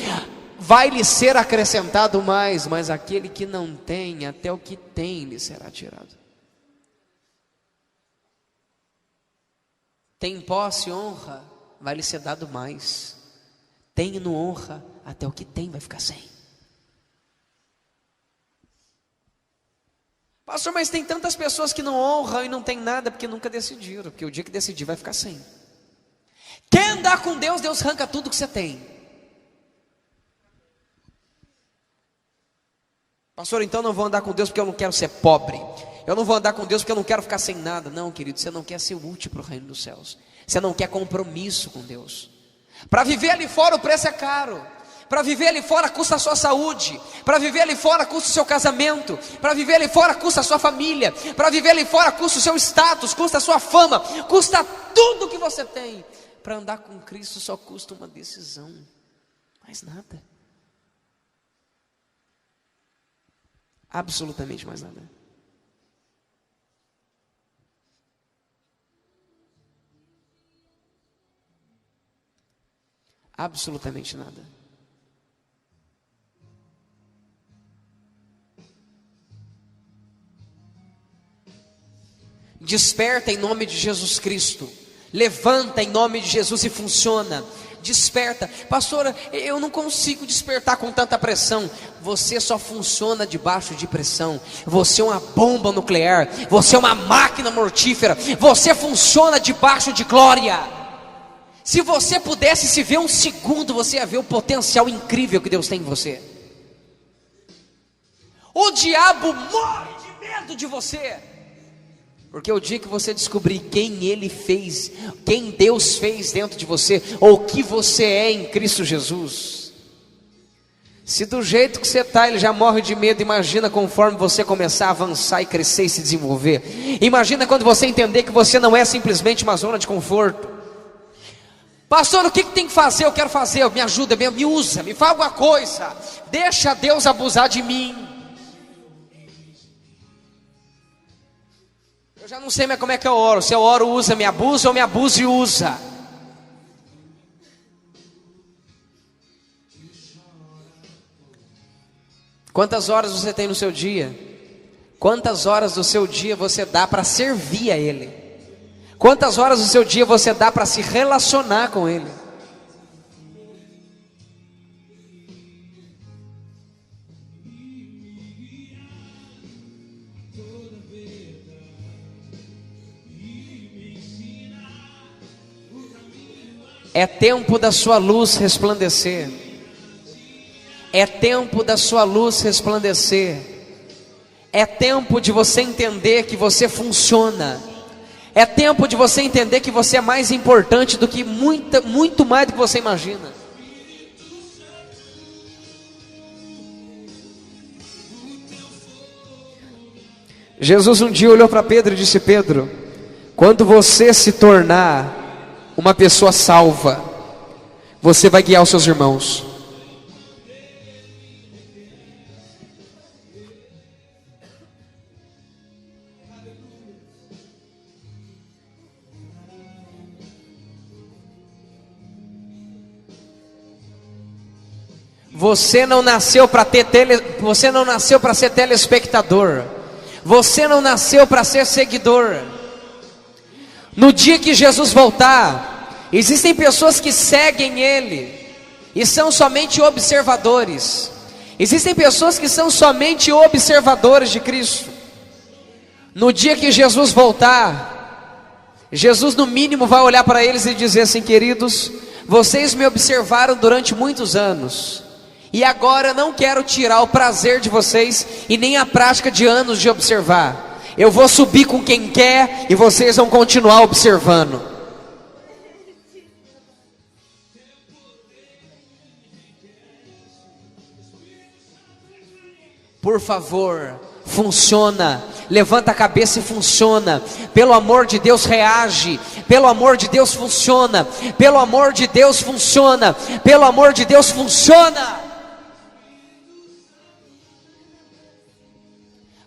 vai lhe ser acrescentado mais, mas aquele que não tem, até o que tem lhe será tirado. Tem posse e honra, vai lhe ser dado mais. Tem e não honra, até o que tem vai ficar sem. Pastor, mas tem tantas pessoas que não honram e não tem nada porque nunca decidiram, porque o dia que decidir vai ficar sem. Quer andar com Deus, Deus arranca tudo que você tem. Pastor, então não vou andar com Deus porque eu não quero ser pobre. Eu não vou andar com Deus porque eu não quero ficar sem nada. Não, querido, você não quer ser útil para o reino dos céus. Você não quer compromisso com Deus. Para viver ali fora o preço é caro. Para viver ali fora custa a sua saúde. Para viver ali fora custa o seu casamento. Para viver ali fora custa a sua família. Para viver ali fora custa o seu status, custa a sua fama, custa tudo que você tem. Para andar com Cristo só custa uma decisão, mais nada. Absolutamente mais nada. Absolutamente nada. Desperta em nome de Jesus Cristo. Levanta em nome de Jesus e funciona. Desperta. Pastora, eu não consigo despertar com tanta pressão. Você só funciona debaixo de pressão. Você é uma bomba nuclear. Você é uma máquina mortífera. Você funciona debaixo de glória. Se você pudesse se ver um segundo, você ia ver o potencial incrível que Deus tem em você. O diabo morre de medo de você. Porque o dia que você descobrir quem Ele fez, quem Deus fez dentro de você, ou o que você é em Cristo Jesus, Se do jeito que você está ele já morre de medo, imagina conforme você começar a avançar e crescer e se desenvolver. Imagina quando você entender que você não é simplesmente uma zona de conforto. Pastor, o que tem que fazer? Eu quero fazer, me ajuda, me usa, me fala alguma coisa. Deixa Deus abusar de mim. Eu já não sei mais como é que eu oro. Se eu oro, usa, me abusa, ou me abusa e usa. Quantas horas você tem no seu dia? Quantas horas do seu dia você dá para servir a Ele? Quantas horas do seu dia você dá para se relacionar com Ele? É tempo da sua luz resplandecer. É tempo da sua luz resplandecer. É tempo de você entender que você funciona. É tempo de você entender que você é mais importante do que muito mais do que você imagina. Jesus um dia olhou para Pedro e disse: Pedro, quando você se tornar uma pessoa salva, você vai guiar os seus irmãos. Você não nasceu para você não nasceu para ser telespectador. Você não nasceu para ser seguidor. No dia que Jesus voltar, existem pessoas que seguem Ele e são somente observadores. Existem pessoas que são somente observadores de Cristo. No dia que Jesus voltar, Jesus no mínimo vai olhar para eles e dizer assim: queridos, vocês me observaram durante muitos anos, e agora eu não quero tirar o prazer de vocês e nem a prática de anos de observar. Eu vou subir com quem quer e vocês vão continuar observando. Por favor, funciona. Levanta a cabeça e funciona. Pelo amor de Deus, reage. Pelo amor de Deus, funciona. Pelo amor de Deus, funciona. Pelo amor de Deus, funciona.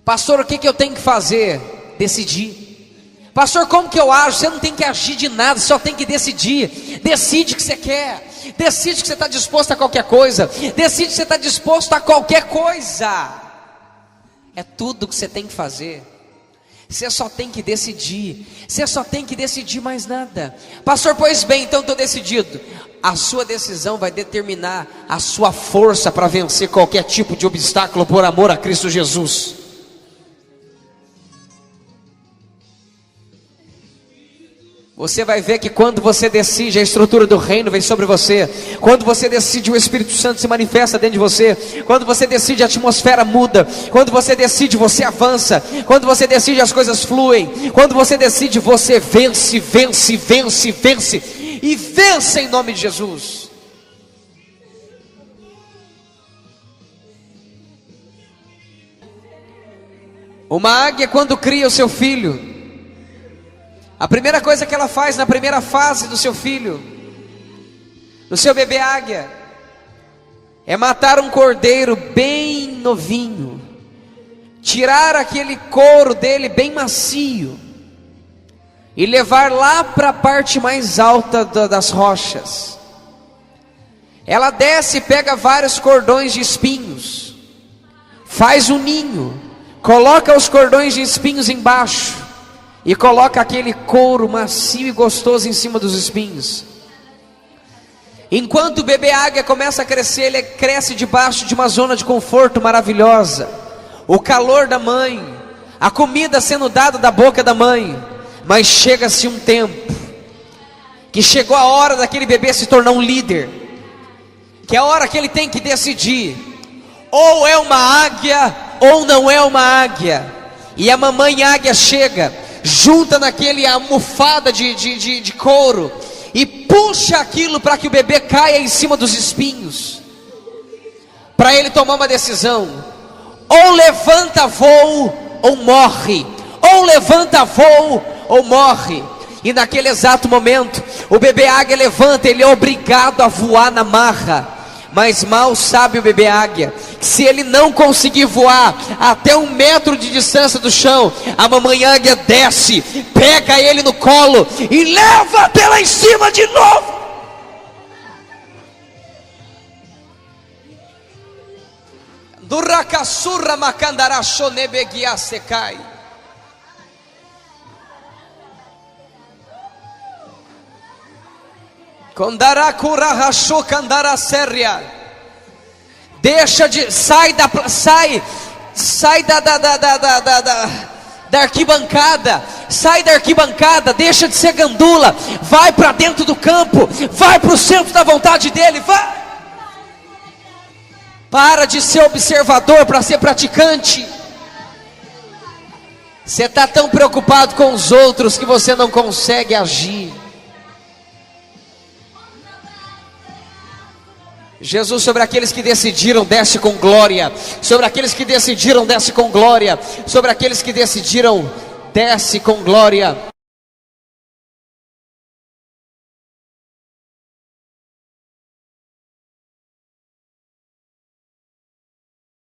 Pastor, o que eu tenho que fazer? Decidir. Pastor, como que eu ajo? Você não tem que agir de nada, só tem que decidir. Decide o que você quer. Decide que você está disposto a qualquer coisa. Decide que você está disposto a qualquer coisa. É tudo que você tem que fazer. Você só tem que decidir. Você só tem que decidir, mais nada. Pastor, pois bem, então estou decidido. A sua decisão vai determinar a sua força para vencer qualquer tipo de obstáculo por amor a Cristo Jesus. Você vai ver que quando você decide, a estrutura do reino vem sobre você. Quando você decide, o Espírito Santo se manifesta dentro de você. Quando você decide, a atmosfera muda. Quando você decide, você avança. Quando você decide, as coisas fluem. Quando você decide, você vence, vence, vence, vence. E vence em nome de Jesus. Uma águia, quando cria o seu filho, a primeira coisa que ela faz na primeira fase do seu filho, do seu bebê águia, é matar um cordeiro bem novinho, tirar aquele couro dele bem macio e levar lá para a parte mais alta das rochas. Ela desce e pega vários cordões de espinhos, faz um ninho, coloca os cordões de espinhos embaixo e coloca aquele couro macio e gostoso em cima dos espinhos. Enquanto o bebê águia começa a crescer, ele cresce debaixo de uma zona de conforto maravilhosa. O calor da mãe, a comida sendo dada da boca da mãe. Mas chega-se um tempo que chegou a hora daquele bebê se tornar um líder. Que é a hora que ele tem que decidir: ou é uma águia ou não é uma águia. E a mamãe águia chega, junta naquele almofada de couro e puxa aquilo para que o bebê caia em cima dos espinhos. para ele tomar uma decisão: ou levanta voo ou morre, ou levanta voo ou morre. E naquele exato momento, o bebê águia levanta, ele é obrigado a voar na marra. Mas mal sabe o bebê águia, que se ele não conseguir voar até 1 metro de distância do chão, a mamãe águia desce, pega ele no colo e leva até lá em cima de novo. Duracassurra macandará shonebeguia secai. Deixa de, sai da arquibancada, sai da arquibancada, deixa de ser gandula, vai para dentro do campo, vai para o centro da vontade dele, vai. Para de ser observador para ser praticante. Você está tão preocupado com os outros que você não consegue agir. Jesus, sobre aqueles que decidiram, desce com glória. Sobre aqueles que decidiram, desce com glória. Sobre aqueles que decidiram, desce com glória.